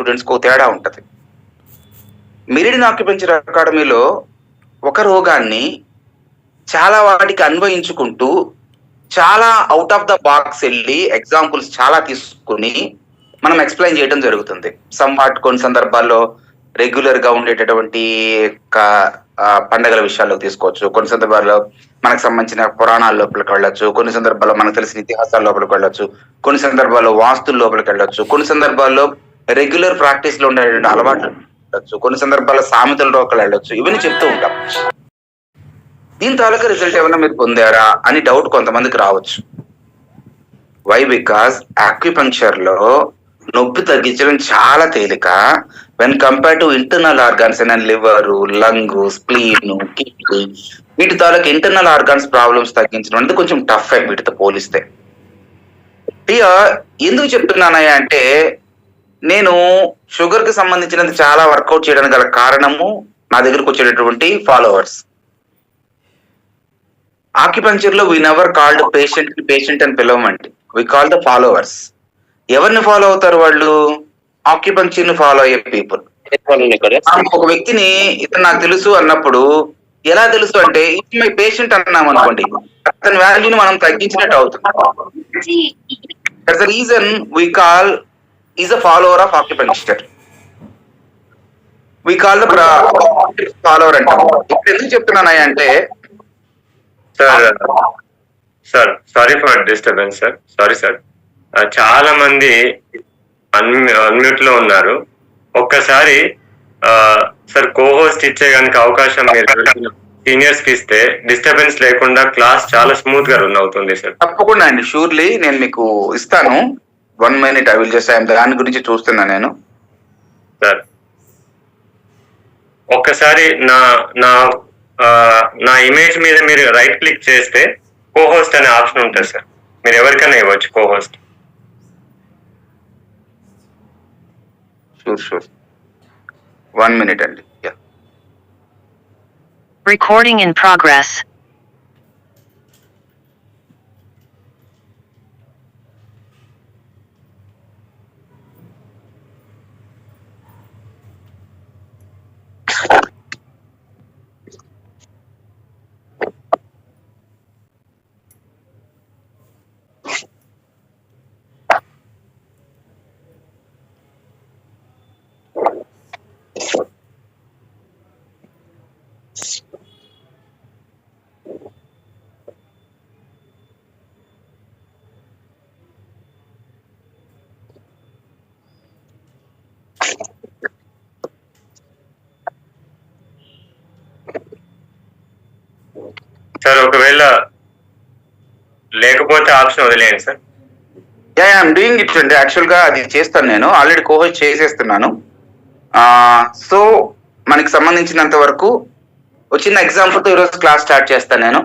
స్టూడెంట్స్‌కో తేడా ఉంటది. Meridian acupuncture అకాడమీలో ఒక రోగాన్ని చాలా వాటికి అన్వయించుకుంటూ, చాలా ఔట్ ఆఫ్ ద బాక్స్ ఎళ్లి ఎగ్జాంపుల్స్ చాలా తీసుకొని, మనం ఎక్స్‌ప్లెయిన్ చేయడం జరుగుతుంది. కొన్ని సందర్భాల్లో రెగ్యులర్‌గా ఉండేటటువంటి క పండగల విషయాల్లోకి తీసుకోవచ్చు. కొన్ని సందర్భాల్లో మనకు సంబంధించిన పురాణాల లోపలికి వెళ్ళొచ్చు. కొన్ని సందర్భాల్లో మనకు తెలిసిన ఇతిహాసాల లోపలికి వెళ్ళొచ్చు. కొన్ని సందర్భాల్లో వాస్తుల లోపలికెళ్ళొచ్చు. కొన్ని సందర్భాల్లో రెగ్యులర్ ప్రాక్టీస్‌లో ఉండేటువంటి అలవాట్లు వెళ్ళొచ్చు. కొన్ని సందర్భాల్లో సామెతల లోపలెళ్ళొచ్చు. ఇవన్నీ చెప్తూ ఉంటాం. దీని తాలూకా రిజల్ట్ ఏమన్నా మీరు పొందారా అని డౌట్ కొంతమందికి రావచ్చు. వై? బికాజ్ ఆక్యుపంక్చర్‌లో నొప్పి తగ్గించడం చాలా తేలిక. When compare to internal organs అయిన లివరు, లంగు, స్ప్లీను, కిడ్నీ వీటి తాలూకా ఇంటర్నల్ ఆర్గాన్స్ ప్రాబ్లమ్స్ తగ్గించడం అనేది కొంచెం టఫ్ వీటితో పోలిస్తే. ఎందుకు చెప్తున్నానయ్యా అంటే, నేను షుగర్‌కి సంబంధించినది చాలా వర్కౌట్ చేయడానికి గల కారణము నా దగ్గరకు వచ్చేటటువంటి ఫాలోవర్స్. ఆక్యుపంక్చర్‌లో వి నెవర్ కాల్డ్ పేషెంట్ అని పిలవమండి. We call the followers. ఎవరిని ఫాలో అవుతారు వాళ్ళు? ఆక్యుపంక్చర్‌ని ఫాలో అయ్యే పీపుల్. ఒక వ్యక్తిని ఇతను నాకు తెలుసు అన్నప్పుడు ఎలా తెలుసు అంటే, ఇట్స్ మై పేషెంట్ అన్నాం అనుకోండి, అతని వాల్యూని మనం తగ్గించినట్టు అవుతుంది. That's the reason we call is a follower of acupuncture. We call the follower అంటాం. ఇప్పుడు ఎందుకు చెప్తున్నానయ్యా అంటే, sir sorry for disturbance sir. Sorry sir. చాలా మంది అన్మ్యూట్ లో ఉన్నారు. ఒక్కసారి సార్ కోహోస్ట్ ఇచ్చే గనుక అవకాశం మీరు సీనియర్స్ కి ఇస్తే డిస్టర్బెన్స్ లేకుండా క్లాస్ చాలా స్మూత్ గా రన్ అవుతుంది సార్. తప్పకుండా అండి, షూర్లీ నేను మీకు ఇస్తాను. 1 minute ఐ విల్ జస్ట్ దాని గురించి చూస్తున్నా నేను. సార్ ఒక్కసారి నా నా నా ఇమేజ్ మీద మీరు రైట్ క్లిక్ చేస్తే కోహోస్ట్ అనే ఆప్షన్ ఉంటుంది సార్. మీరు ఎవరికైనా ఇవ్వచ్చు కోహోస్ట్. షూర్ 1 minute అండి. Recording in progress. సార్ ఒకవేళ లేకపోతే ఆప్షన్ వదిలేయండి సార్. ఐఎమ్ డూయింగ్ ఇట్ అండి. యాక్చువల్ గా అది చేస్తాను, నేను ఆల్రెడీ కోహోస్ట్ చేసేస్తున్నాను. సో మనకి సంబంధించినంత వరకు చిన్న ఎగ్జాంపుల్తో ఈరోజు క్లాస్ స్టార్ట్ చేస్తాను నేను.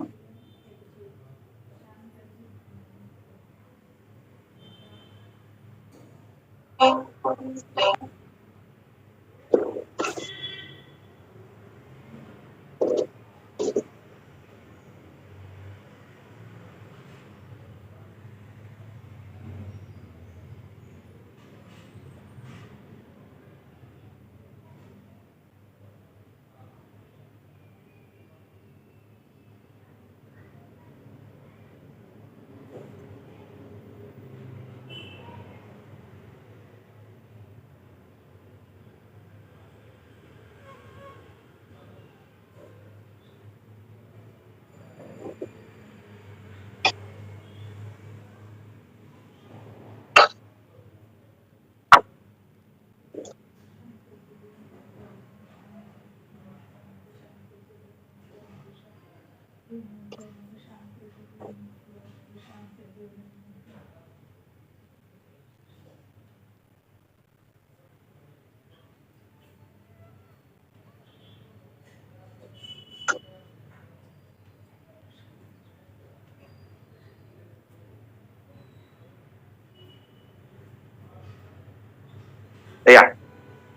యా,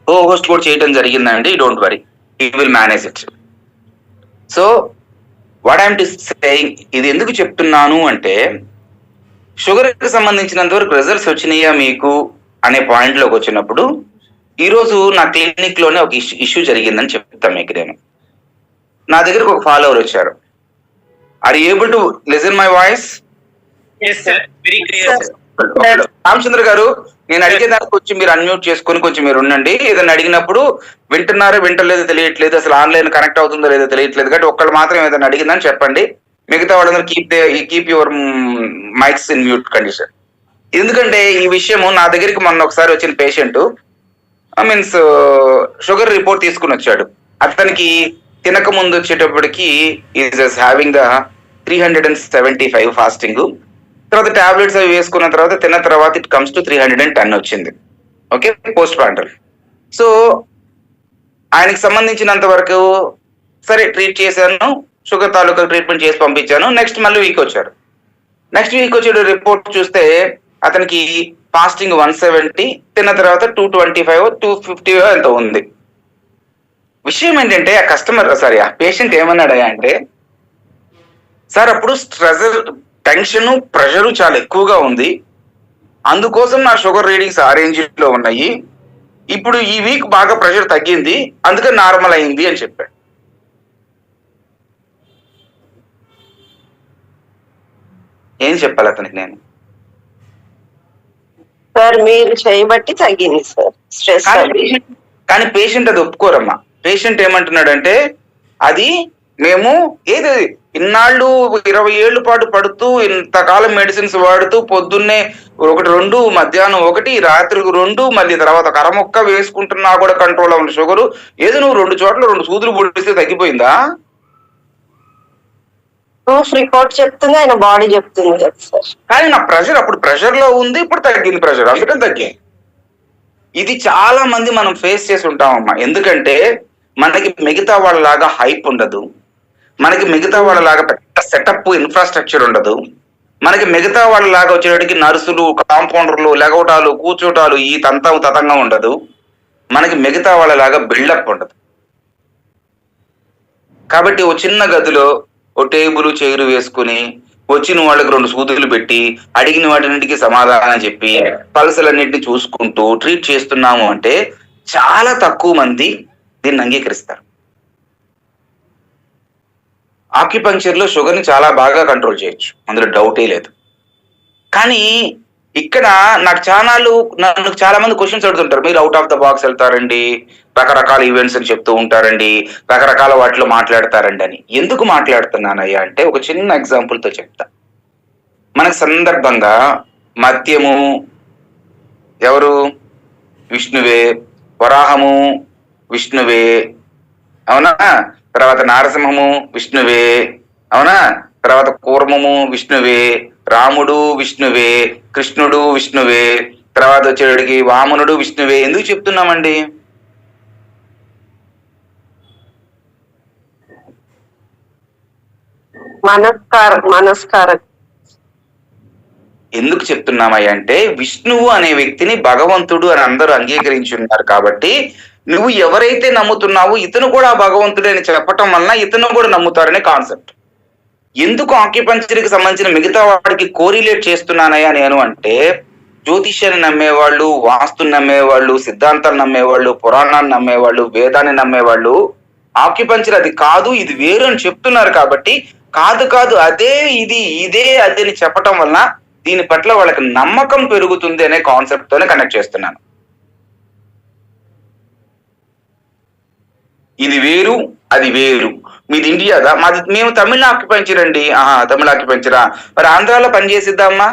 హోస్ట్ కూడా చేయడం జరిగిందండి. Don't worry, he will manage it. So what I'm to saying, ఇది ఎందుకు చెప్తున్నాను అంటే, షుగర్కి సంబంధించినంత వరకు రిజల్ట్స్ వచ్చినాయా మీకు అనే పాయింట్లోకి వచ్చినప్పుడు, ఈ రోజు నా క్లినిక్ లోనే ఒక ఇష్యూ జరిగిందని చెప్తాను మీకు. నేను నా దగ్గరకు ఒక ఫాలోవర్ వచ్చారు. Are able to listen my voice? Ramachandra garu, నేను అడిగేదానికి కొంచెం మీరు అన్మ్యూట్ చేసుకొని కొంచెం మీరు ఉండండి. ఏదైనా అడిగినప్పుడు వింటున్నారో వింటలేదో తెలియట్లేదు, అసలు ఆన్లైన్ కనెక్ట్ అవుతుందో లేదో తెలియట్లేదు, కాబట్టి ఒక్కళ్ళు మాత్రం ఏదైనా అడిగిందని చెప్పండి. మిగతా వాళ్ళందరూ keep your mics in mute condition. ఎందుకంటే ఈ విషయము నా దగ్గరికి మొన్న ఒకసారి వచ్చిన పేషెంట్ మీన్స్ షుగర్ రిపోర్ట్ తీసుకుని వచ్చాడు. అతనికి తినక ముందు వచ్చేటప్పటికి ఈజ్ హ్యావింగ్ ద 375 ఫాస్టింగ్. తర్వాత టాబ్లెట్స్ అవి వేసుకున్న తర్వాత తిన్న తర్వాత ఇట్ కమ్స్ టు 310 వచ్చింది. Okay, post pandal. సో ఆయనకి సంబంధించినంత వరకు సరే ట్రీట్ చేశాను, షుగర్ తాలూకా ట్రీట్మెంట్ చేసి పంపించాను. నెక్స్ట్ మళ్ళీ వీక్ వచ్చారు. నెక్స్ట్ వీక్ వచ్చే రిపోర్ట్ చూస్తే అతనికి ఫాస్టింగ్ 170, తిన్న తర్వాత 225 250 ఎంత ఉంది. విషయం ఏంటంటే ఆ పేషెంట్ ఏమన్నాడయా అంటే, సార్ అప్పుడు స్ట్రెస్, టెన్షన్, ప్రెషర్ చాలా ఎక్కువగా ఉంది, అందుకోసం నా షుగర్ రీడింగ్స్ ఆ రేంజ్ లో ఉన్నాయి, ఇప్పుడు ఈ వీక్ బాగా ప్రెషర్ తగ్గింది, అందుకని నార్మల్ అయింది అని చెప్పాడు. ఏం చెప్పాలి అతనికి నేను? సార్ మీరు చేయబట్టి తగ్గింది సార్ స్ట్రెస్. కానీ పేషెంట్ అది ఒప్పుకోరమ్మా. పేషెంట్ ఏమంటున్నాడంటే, అది మేము ఏది ఇన్నాళ్ళు 20 ఏళ్ల పాటు పడుతూ ఇంతకాలం మెడిసిన్స్ వాడుతూ పొద్దున్నే 1-2, మధ్యాహ్నం 1, రాత్రి 2, మళ్ళీ తర్వాత కరమొక్క వేసుకుంటున్నా కూడా కంట్రోల్ అవ్వని షుగరు, ఏదో నువ్వు 2 చోట్ల 2 సూదులు పొడిస్తే తగ్గిపోయిందా? రిపోర్ట్ చెప్తుంది, ఆయన బాడీ చెప్తుంది కదా సార్. కానీ నా ప్రెషర్ అప్పుడు ప్రెషర్ లో ఉంది, ఇప్పుడు తగ్గింది ప్రెషర్, అందుకని తగ్గింది. ఇది చాలా మంది మనం ఫేస్ చేసి ఉంటామమ్మా. ఎందుకంటే మనకి మిగతా వాళ్ళలాగా హైప్ ఉండదు, మనకి మిగతా వాళ్ళలాగా పెద్ద సెటప్ ఇన్ఫ్రాస్ట్రక్చర్ ఉండదు, మనకి మిగతా వాళ్ళలాగా వచ్చేటికి నర్సులు, కాంపౌండర్లు, లెగవటాలు, కూర్చోటాలు ఈ తతంగా ఉండదు, మనకి మిగతా వాళ్ళలాగా బిల్డప్ ఉండదు. కాబట్టి ఓ చిన్న గదిలో ఓ టేబుల్ చైరు వేసుకుని వచ్చిన వాళ్ళకి 2 సూదులు పెట్టి అడిగిన వాటిన్నింటికి సమాధానం చెప్పి పల్సులన్నింటినీ చూసుకుంటూ ట్రీట్ చేస్తున్నాము అంటే చాలా తక్కువ మంది దీన్ని అంగీకరిస్తారు. ఆక్యుపంక్చర్ లో షుగర్ ని చాలా బాగా కంట్రోల్ చేయొచ్చు, అందులో డౌటే లేదు. కానీ ఇక్కడ నన్ను చాలా మంది క్వశ్చన్స్ అడుగుతుంటారు, మీరు అవుట్ ఆఫ్ ద బాక్స్ వెళ్తారండి, రకరకాల ఈవెంట్స్ అని చెప్తూ ఉంటారండి, రకరకాల వాటిలో మాట్లాడతారండి అని. ఎందుకు మాట్లాడుతున్నానయ్యా అంటే ఒక చిన్న ఎగ్జాంపుల్ తో చెప్తా. మనకు సందర్భంగా మద్యము ఎవరు? విష్ణువే. వరాహము విష్ణువే, అవునా? తర్వాత నారసింహము విష్ణువే, అవునా? తర్వాత కూర్మము విష్ణువే, రాముడు విష్ణువే, కృష్ణుడు విష్ణువే, తర్వాత వచ్చేటికి వామనుడు విష్ణువే. ఎందుకు చెప్తున్నామండి? ఎందుకు చెప్తున్నామయ్య అంటే విష్ణువు అనే వ్యక్తిని భగవంతుడు అని అందరూ అంగీకరించి ఉన్నారు కాబట్టి నువ్వు ఎవరైతే నమ్ముతున్నావో ఇతను కూడా భగవంతుడు అని చెప్పటం వలన ఇతను కూడా నమ్ముతారనే కాన్సెప్ట్. ఎందుకు ఆక్యుపంక్చర్కి సంబంధించిన మిగతా వాడికి కోరిలేట్ చేస్తున్నానయ్యా నేను అంటే, జ్యోతిష్యాన్ని నమ్మేవాళ్ళు, వాస్తుని నమ్మేవాళ్ళు, సిద్ధాంతాలు నమ్మేవాళ్ళు, పురాణాన్ని నమ్మేవాళ్ళు, వేదాన్ని నమ్మేవాళ్ళు ఆక్యుపంక్చర్ అది కాదు ఇది వేరు అని చెప్తున్నారు కాబట్టి కాదు అదే ఇది ఇదే అది అని చెప్పటం వలన దీని పట్ల వాళ్ళకి నమ్మకం పెరుగుతుంది అనే కాన్సెప్ట్ తోనే కనెక్ట్ చేస్తున్నాను. ఇది వేరు అది వేరు. మీది ఇండియాదా? మేము తమిళ ఆక్యుపంక్చర్ అండి. తమిళ ఆక్యుపంక్చరా? మరి ఆంధ్రాలో పనిచేసిద్దామా?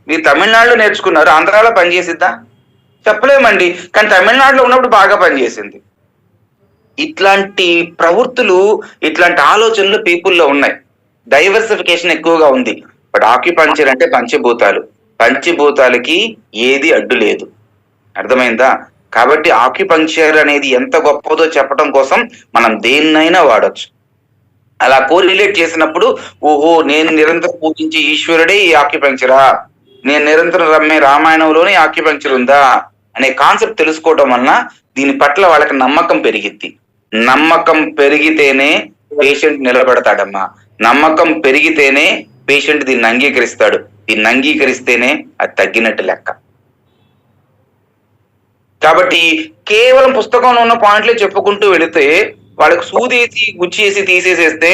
మీరు తమిళనాడులో నేర్చుకున్నారు, ఆంధ్రాలో పనిచేసిద్దా? చెప్పలేమండి. కానీ తమిళనాడులో ఉన్నప్పుడు బాగా పనిచేసింది. ఇట్లాంటి ప్రవృత్తులు, ఇట్లాంటి ఆలోచనలు పీపుల్లో ఉన్నాయి. డైవర్సిఫికేషన్ ఎక్కువగా ఉంది. బట్ ఆక్యుపంక్చర్ అంటే పంచభూతాలకి ఏది అడ్డు లేదు. అర్థమైందా? కాబట్టి ఆక్యుపంక్చర్ అనేది ఎంత గొప్పదో చెప్పడం కోసం మనం దేన్నైనా వాడచ్చు. అలా కోరిలేట్ చేసినప్పుడు ఓహో నేను నిరంతరం పూజించే ఈశ్వరుడే ఈ ఆక్యుపంక్చరా, నేను నిరంతరం రమ్మే రామాయణంలోనే ఆక్యుపంక్చర్ ఉందా అనే కాన్సెప్ట్ తెలుసుకోవడం వలన దీని పట్ల వాళ్ళకి నమ్మకం పెరిగిద్ది. నమ్మకం పెరిగితేనే పేషెంట్ నిలబడతాడమ్మా. నమ్మకం పెరిగితేనే పేషెంట్ దీన్ని అంగీకరిస్తాడు. దీన్ని అంగీకరిస్తేనే అది తగ్గినట్టు లెక్క. కాబట్టి కేవలం పుస్తకంలో ఉన్న పాయింట్లే చెప్పుకుంటూ వెళితే వాళ్ళకి సూదేసి గుచ్చేసి తీసేసేస్తే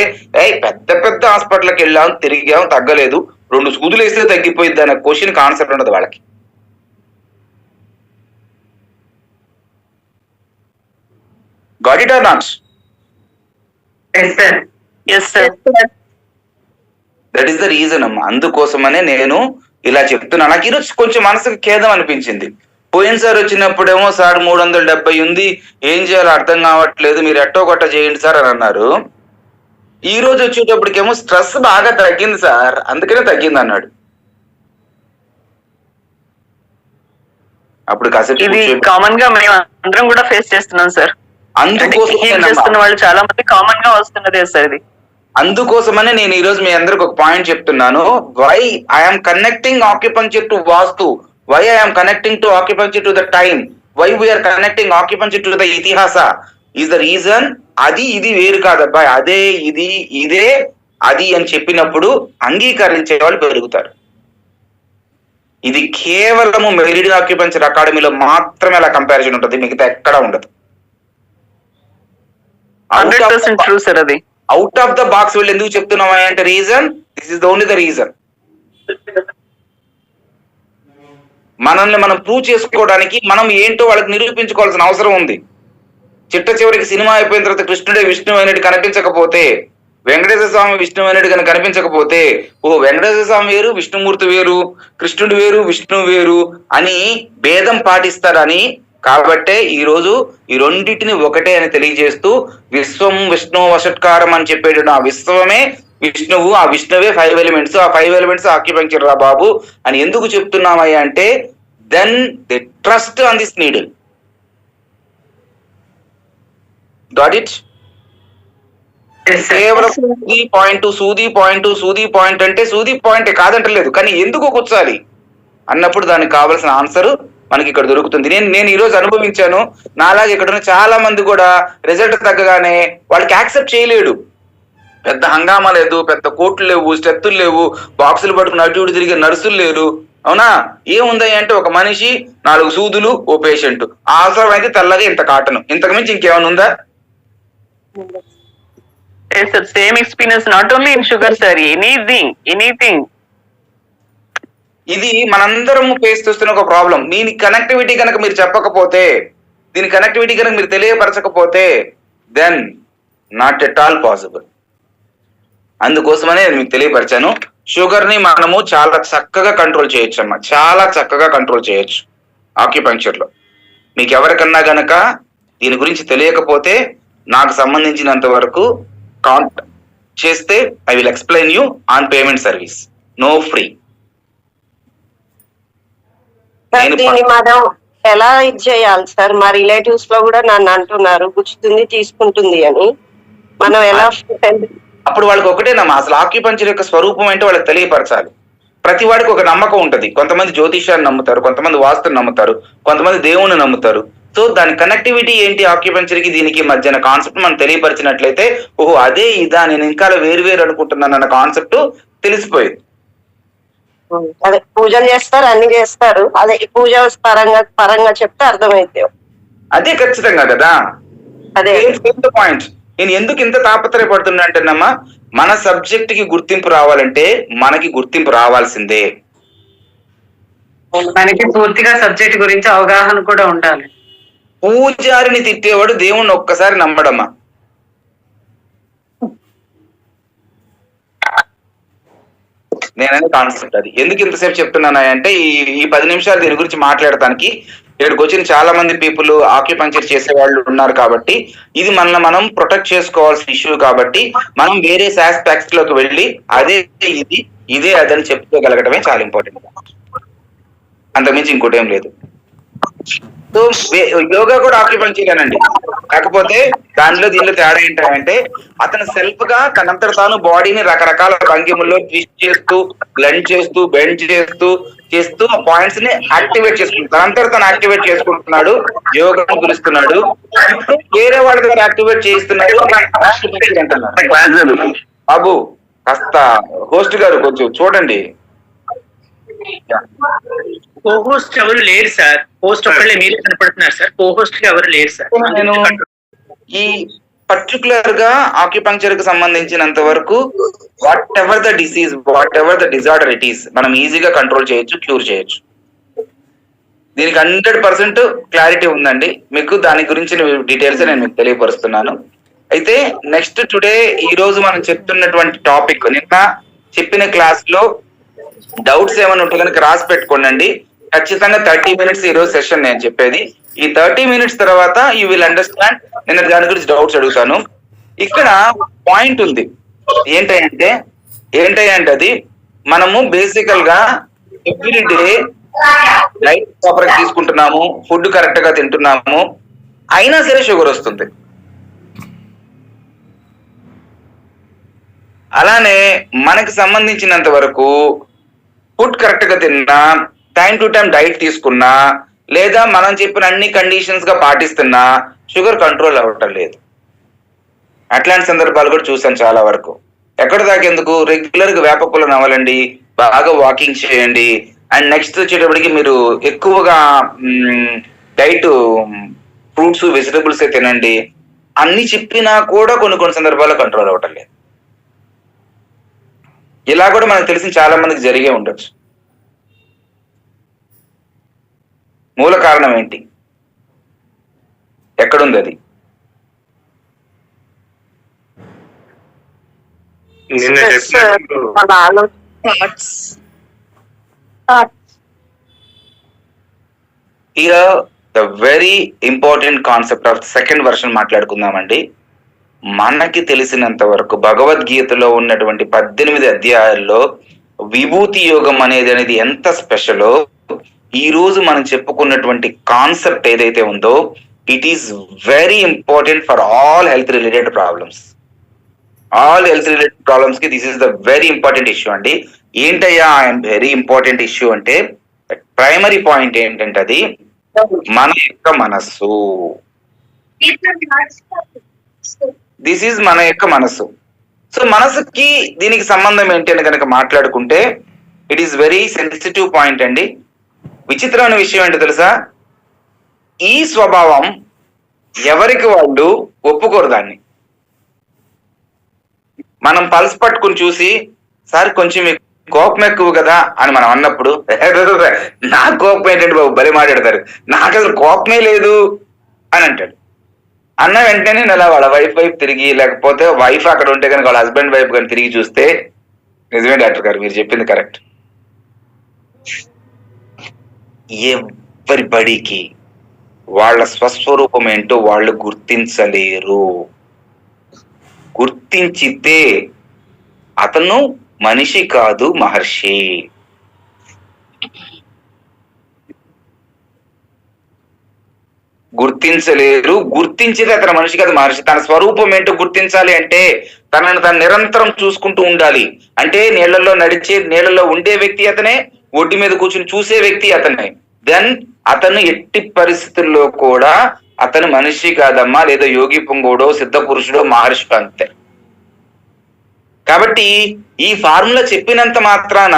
పెద్ద పెద్ద హాస్పిటల్కి వెళ్ళాం, తిరిగాం, తగ్గలేదు, 2 సూదులు వేస్తే తగ్గిపోయింది అనే క్వశ్చన్ కాన్సెప్ట్ ఉండదు వాళ్ళకి. Got it or not? That is the reason అమ్మా. అందుకోసమనే నేను ఇలా చెప్తున్నా. నాకు ఈరోజు కొంచెం మనసుకు ఖేదం అనిపించింది. పోయినసారి వచ్చినప్పుడేమో సార్ 370 ఉంది, ఏం చేయాలో అర్థం కావట్లేదు, మీరు ఎట్టో గొట్ట చేయండి సార్ అని అన్నారు. ఈ రోజు వచ్చేటప్పటికేమో స్ట్రెస్ బాగా తగ్గింది సార్, అందుకనే తగ్గింది అన్నాడు. అప్పుడు కాసేపు ఇది కామన్ గా మేము అందరం కూడా ఫేస్ చేస్తున్నాం సార్. చేస్తున్న వాళ్ళు చాలా మంది కామన్ గా వస్తున్నదే సార్ ఇది. అందుకోసమనే నేను ఈ రోజు మీ అందరికి ఒక పాయింట్ చెప్తున్నాను. Why I'm connecting acupuncture to Vastu, why I'm connecting to acupuncture to the time, why we're connecting acupuncture to the itihasa is the reason. అది ఇది వేరు కాదబ్బాయి, అదే ఇది ఇదే అది అని చెప్పినప్పుడు అంగీకరించే వాళ్ళు పెరుగుతారు. ఇది కేవలము మెరిడియన్ ఆక్యుపంక్చర్ అకాడమీలో మాత్రమే అలా కంపారిజన్ ఉంటుంది, మిగతా ఎక్కడా ఉండదు. 100% ట్రూ సార్. అది అవుట్ ఆఫ్ ద బాక్స్ వెళ్ళి ఎందుకు చెప్తున్నామా అంటే reason, this is only the reason. మనల్ని మనం ప్రూవ్ చేసుకోవడానికి మనం ఏంటో వాళ్ళకి నిరూపించుకోవాల్సిన అవసరం ఉంది. చిట్ట చివరికి సినిమా అయిపోయిన తర్వాత కృష్ణుడే విష్ణువు అయినట్టు కనిపించకపోతే, వెంకటేశ్వర స్వామి విష్ణువు అయినట్టు కనుక కనిపించకపోతే, వెంకటేశ్వర స్వామి వేరు, విష్ణుమూర్తి వేరు, కృష్ణుడు వేరు, విష్ణువు వేరు అని భేదం పాటిస్తారని కాబట్టే ఈ రోజు ఈ రెండింటిని ఒకటే అని తెలియజేస్తూ విశ్వం విష్ణు వషట్కారం అని చెప్పేట ఆ విశ్వమే విష్ణువు, ఆ విష్ణువే 5 ఎలిమెంట్స్, ఆ 5 ఎలిమెంట్స్ ఆక్యుపంక్చర్ రా బాబు అని ఎందుకు చెప్తున్నామయ్యా అంటే then they trust on this needle. Got it? కేవలం సూది పాయింట్ అంటే సూది పాయింట్ కాదంటలేదు, కానీ ఎందుకు కూర్చాలి అన్నప్పుడు దానికి కావాల్సిన ఆన్సర్ మనకి ఇక్కడ దొరుకుతుంది. నేను ఈ రోజు అనుభవించాను. నాలాగే ఇక్కడ ఉన్న చాలా మంది కూడా రిజల్ట్ తగ్గగానే వాళ్ళకి యాక్సెప్ట్ చేయలేడు. పెద్ద హంగామా లేదు, పెద్ద కోట్లు లేవు, స్టెత్తులు లేవు, బాక్సులు పట్టుకుని అటు ఇటు తిరిగే నర్సులు లేరు. అవునా? ఏముంది అంటే ఒక మనిషి, 4 సూదులు, ఓ పేషెంట్, అవసరం అయితే తెల్లగా ఇంత కాటను, ఇంతకు మించి ఇంకేమైనా ఉందా? Same experience not only in sugar sir, anything. ఇది మనందరం ఫేస్ చేస్తున్న ఒక ప్రాబ్లం. దీని కనెక్టివిటీ కనుక మీరు చెప్పకపోతే, దీని కనెక్టివిటీ కనుక మీరు తెలియపరచకపోతే then not at all possible. అందుకోసమనే నేను మీకు తెలియపరిచాను. షుగర్ ని మనము చాలా చక్కగా కంట్రోల్ చేయొచ్చు అమ్మా, చాలా చక్కగా కంట్రోల్ చేయొచ్చు ఆక్యుపంక్చర్ లో. మీకు ఎవరికన్నా గనక దీని గురించి తెలియకపోతే నాకు సంబంధించినంత వరకు కాంటాక్ట్ చేస్తే I will explain you on payment service, no free. దీన్ని మనం ఎలా ఇది చేయాలి సార్? మా రిలేటివ్స్ లో కూడా నన్ను అంటున్నారు గుచ్చుతుంది తీసుకుంటుంది అని, మనం ఎలా? అప్పుడు వాళ్ళకి ఒకటేనమ్మా, అసలు ఆక్యుపంక్చర్ యొక్క స్వరూపం ఏంటో వాళ్ళకి తెలియపరచాలి. ప్రతి వాడికి ఒక నమ్మకం ఉంటది. కొంతమంది జ్యోతిష్యాన్ని నమ్ముతారు, కొంతమంది వాస్తుని నమ్ముతారు, కొంతమంది దేవుణ్ణి నమ్ముతారు. సో దాని కనెక్టివిటీ ఏంటి ఆక్యుపంక్చర్ కి దీనికి మధ్యన కాన్సెప్ట్ మనం తెలియపరిచినట్లయితే అదే ఇదా, నేను ఇంకా వేరు అనుకుంటున్నాను అన్న కాన్సెప్ట్ తెలిసిపోయింది. అదే పూజలు చేస్తారు, అన్ని చేస్తారు, అదే పూజ పరంగా చెప్తే అర్థమైతే అదే ఖచ్చితంగా కదా. అదే పాయింట్. నేను ఎందుకు ఇంత తాపత్రయపడుతున్నా అంటేనమ్మా, మన సబ్జెక్ట్ కి గుర్తింపు రావాలంటే మనకి గుర్తింపు రావాల్సిందే. మనకి పూర్తిగా సబ్జెక్ట్ గురించి అవగాహన కూడా ఉండాలి. పూజారిని తిట్టేవాడు దేవుణ్ణి ఒక్కసారి నమ్మడమ్మా. నేననే కాన్సెప్ట్ అది. ఎందుకు ఇంతసేపు చెప్తున్నాను అంటే ఈ 10 నిమిషాలు దీని గురించి మాట్లాడటానికి ఇక్కడికి వచ్చిన చాలా మంది పీపుల్ ఆక్యుపంక్చర్ చేసే వాళ్ళు ఉన్నారు కాబట్టి ఇది మనల్ని మనం ప్రొటెక్ట్ చేసుకోవాల్సిన ఇష్యూ కాబట్టి మనం వేరే ఆస్పెక్ట్స్ లోకి వెళ్ళి అదే ఇదే అదని చెప్పుకోగలగటమే చాలా ఇంపార్టెంట్. అంతకుమించి ఇంకోటి ఏం లేదు. సో యోగా కూడా ఆక్యుపంక్చరేనండి, కాకపోతే దీనిలో తేడా ఏంటంటే అతను సెల్ఫ్ గా తనంతట తాను బాడీని రకరకాల భంగిముల్లో ట్విస్ట్ చేస్తూ, బ్లెండ్ చేస్తూ, బెండ్ చేస్తూ పాయింట్స్ ని యాక్టివేట్ చేసుకుంటాడు. తనంతట తను యాక్టివేట్ చేసుకుంటున్నాడు, యోగాను పిలుస్తున్నాడు. వేరే వాళ్ళ దగ్గర యాక్టివేట్ చేయిస్తున్నాడు అంటున్నాడు. బాబు కాస్త హోస్ట్ గారు కొంచెం చూడండి. కో-హోస్ట్ ఎవరు లేరు సార్. హోస్ట్ ఒక్కళ్ళే మీరే కనపడుతున్నారు సార్. కో-హోస్ట్ ఎవరు లేరు సార్. నేను ఈ పర్టికులర్ గా ఆక్యుపంక్చర్ కి సంబంధించినంత వరకు what ever the disease, what ever the disorder it is, మనం ఈజీగా కంట్రోల్ చేయొచ్చు, క్యూర్ చేయొచ్చు. దీనికి 100% క్లారిటీ ఉందండి. మీకు దాని గురించి డీటెయిల్స్ నేను మీకు తెలియపరుస్తున్నాను. అయితే నెక్స్ట్ టుడే ఈ రోజు మనం చెప్తున్నటువంటి టాపిక్, నిన్న చెప్పిన క్లాస్ లో డౌట్స్ ఏమైనా ఉంటే కనుక రాసి పెట్టుకోండి. ఖచ్చితంగా 30 minutes ఈ రోజు సెషన్ నేను చెప్పేది. ఈ 30 minutes తర్వాత యూ విల్ అండర్స్టాండ్. నేను దాని గురించి డౌట్స్ అడుగుతాను. ఇక్కడ పాయింట్ ఉంది ఏంటంటే అది మనము బేసికల్ గా ఎవ్రీ డే లైట్ ప్రాపర్ గా తీసుకుంటున్నాము, ఫుడ్ కరెక్ట్ గా తింటున్నాము, అయినా సరే షుగర్ వస్తుంది. అలానే మనకి సంబంధించినంత వరకు ఫుడ్ కరెక్ట్ గా తిన్నా, టైం టు టైం డైట్ తీసుకున్నా, లేదా మనం చెప్పిన అన్ని కండిషన్స్ గా పాటిస్తున్నా షుగర్ కంట్రోల్ అవ్వటం లేదు. అట్లాంటి సందర్భాలు కూడా చూసాను చాలా వరకు. ఎక్కడ దాకేందుకు రెగ్యులర్ గా వేప పుల్ల నవ్వాలండి, బాగా వాకింగ్ చేయండి, అండ్ నెక్స్ట్ వచ్చేటప్పటికి మీరు ఎక్కువగా డైట్ ఫ్రూట్స్ వెజిటబుల్స్ తినండి, అన్ని చెప్పినా కూడా కొన్ని సందర్భాల్లో కంట్రోల్ అవ్వటం లేదు. ఇలా కూడా మనకు తెలిసిన చాలా మందికి జరిగే ఉండొచ్చు. మూల కారణం ఏంటి? ఎక్కడుంది అది? నిన్న చెప్పినట్టు మన ఆలోచన here the very important concept of second version మాట్లాడుకుందామండి. మనకి తెలిసినంత వరకు భగవద్గీతలో ఉన్నటువంటి 18 అధ్యాయాల్లో విభూతి యోగం అనేది ఎంత స్పెషలో, ఈ రోజు మనం చెప్పుకున్నటువంటి కాన్సెప్ట్ ఏదైతే ఉందో it is very important for all health related problems. All health related problems కి this is the very important issue అండి. ఏంటయ్యా వెరీ ఇంపార్టెంట్ ఇష్యూ అంటే, ప్రైమరీ పాయింట్ ఏంటంటే అది మన యొక్క మనస్సు. దిస్ ఈజ్ మన యొక్క మనస్సు. సో మనసుకి దీనికి సంబంధం ఏంటి అని కనుక మాట్లాడుకుంటే it is very sensitive point అండి. విచిత్రమైన విషయం ఏంటో తెలుసా, ఈ స్వభావం ఎవరికి వాళ్ళు ఒప్పుకోరు. దాన్ని మనం పల్స్ పట్టుకుని చూసి, సార్ కొంచెం మీకు కోపం ఎక్కువ కదా అని మనం అన్నప్పుడు, నా కోపం ఏంటంటే బాబు బలి మాట్లాడతారు, నాకు అసలు కోపమే లేదు అని అంటాడు. అన్న వెంటనే నెల వాళ్ళ వైఫ్ తిరిగి, లేకపోతే వైఫ్ అక్కడ ఉంటే కనుక వాళ్ళ హస్బెండ్ వైఫ్ కానీ తిరిగి చూస్తే, నిజమే డాక్టర్ గారు మీరు చెప్పింది కరెక్ట్. ఎవరిబడికి వాళ్ళ స్వస్వరూపం ఏంటో వాళ్ళు గుర్తించలేరు. గుర్తించితే అతను మనిషి కాదు, మహర్షి. గుర్తించలేరు. గుర్తించితే అతను మనిషి కాదు, మహర్షి. తన స్వరూపం ఏంటో గుర్తించాలి అంటే తనను తను నిరంతరం చూసుకుంటూ ఉండాలి. అంటే నీళ్లలో నడిచే, నీళ్లలో ఉండే వ్యక్తి అతనే, ఒడ్డు మీద కూర్చుని చూసే వ్యక్తి అతనే. దెన్ అతను ఎట్టి పరిస్థితుల్లో కూడా అతను మనిషి కాదమ్మా, లేదా యోగి పుంగోడో, సిద్ధ పురుషుడో, మహర్షి అంతే. కాబట్టి ఈ ఫార్ములా చెప్పినంత మాత్రాన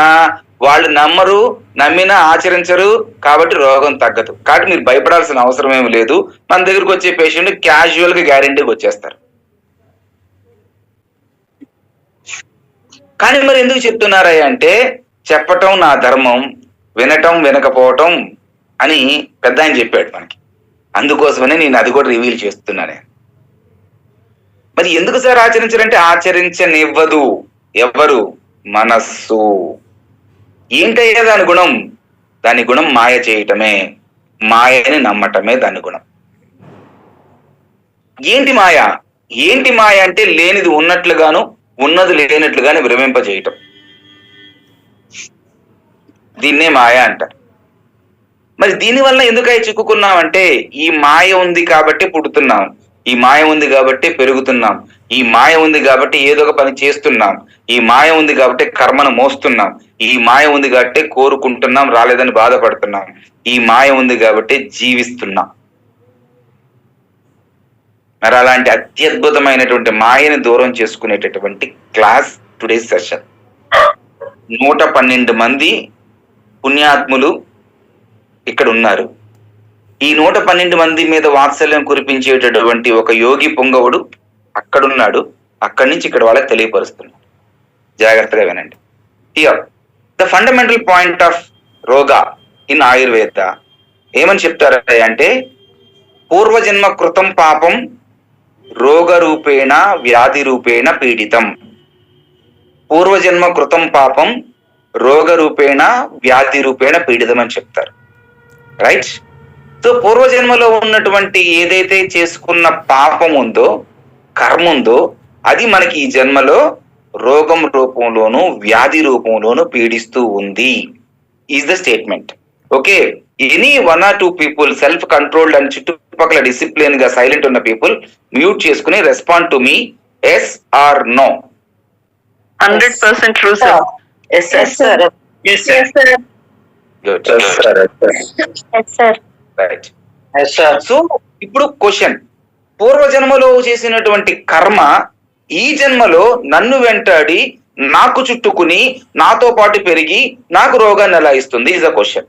వాళ్ళు నమ్మరు, నమ్మినా ఆచరించరు, కాబట్టి రోగం తగ్గదు. కాబట్టి మీరు భయపడాల్సిన అవసరం ఏమి లేదు. మన దగ్గరకు వచ్చే పేషెంట్ క్యాజువల్ గా గ్యారెంటీకి వచ్చేస్తారు. కానీ మరి ఎందుకు చెప్తున్నారా అంటే, చెప్పటం నా ధర్మం, వినటం వినకపోవటం అని పెద్ద ఆయన చెప్పాడు మనకి. అందుకోసమనే నేను అది కూడా రివీల్ చేస్తున్నానే. మరి ఎందుకు సార్ ఆచరించారంటే, ఆచరించనివ్వదు ఎవరు? మనస్సు. ఏంటయ్యా దాని గుణం? దాని గుణం మాయ చేయటమే, మాయని నమ్మటమే దాని గుణం. ఏంటి మాయ? ఏంటి మాయ అంటే లేనిది ఉన్నట్లుగాను, ఉన్నది లేనట్లుగాను భ్రమింపజేయటం. దీన్నే మాయ అంటారు. మరి దీనివల్ల ఎందుకై చిక్కుకున్నామంటే, ఈ మాయ ఉంది కాబట్టి పుడుతున్నాం, ఈ మాయ ఉంది కాబట్టి పెరుగుతున్నాం, ఈ మాయ ఉంది కాబట్టి ఏదో ఒక పని చేస్తున్నాం, ఈ మాయ ఉంది కాబట్టి కర్మను మోస్తున్నాం, ఈ మాయ ఉంది కాబట్టి కోరుకుంటున్నాం, రాలేదని బాధపడుతున్నాం, ఈ మాయ ఉంది కాబట్టి జీవిస్తున్నాం. మరి అలాంటి అత్యద్భుతమైనటువంటి మాయని దూరం చేసుకునేటటువంటి క్లాస్ టుడేస్ సెషన్. 112 మంది పుణ్యాత్ములు ఇక్కడ ఉన్నారు. ఈ 112 మంది మీద వాత్సల్యం కురిపించేటటువంటి ఒక యోగి పుంగవుడు అక్కడున్నాడు. అక్కడి నుంచి ఇక్కడ వాళ్ళకి తెలియపరుస్తున్నాడు. జాగ్రత్తగా వినండి. Here the fundamental point of roga in Ayurveda ఏమని చెప్తారు అంటే, పూర్వజన్మ కృతం పాపం రోగ రూపేణ వ్యాధి రూపేణ పీడితం. పూర్వజన్మ కృతం పాపం రోగ రూపేణ వ్యాధి రూపేణ పీడితం అని చెప్తారు. రైట్? సో పూర్వజన్మలో ఉన్నటువంటి ఏదైతే చేసుకున్న పాపం ఉందో, కర్మ ఉందో, అది మనకి ఈ జన్మలో రోగం రూపంలోను వ్యాధి రూపంలోను పీడిస్తూ ఉంది is the statement. Okay, any 1 or 2 people self controlled and చుట్టుపక్కల డిసిప్లిన్ గా సైలెంట్ ఉన్న పీపుల్ మ్యూట్ చేసుకుని respond to me yes or no. 100% true sir. Yes sir. Yes, sir. Good. sir. Right. So ఇప్పుడు క్వశ్చన్, పూర్వజన్మలో చేసినటువంటి కర్మ ఈ జన్మలో నన్ను వెంటాడి నాకు చుట్టుకుని నాతో పాటు పెరిగి నాకు రోగాన్ని ఎలా ఇస్తుంది ఇస్ ద క్వశ్చన్.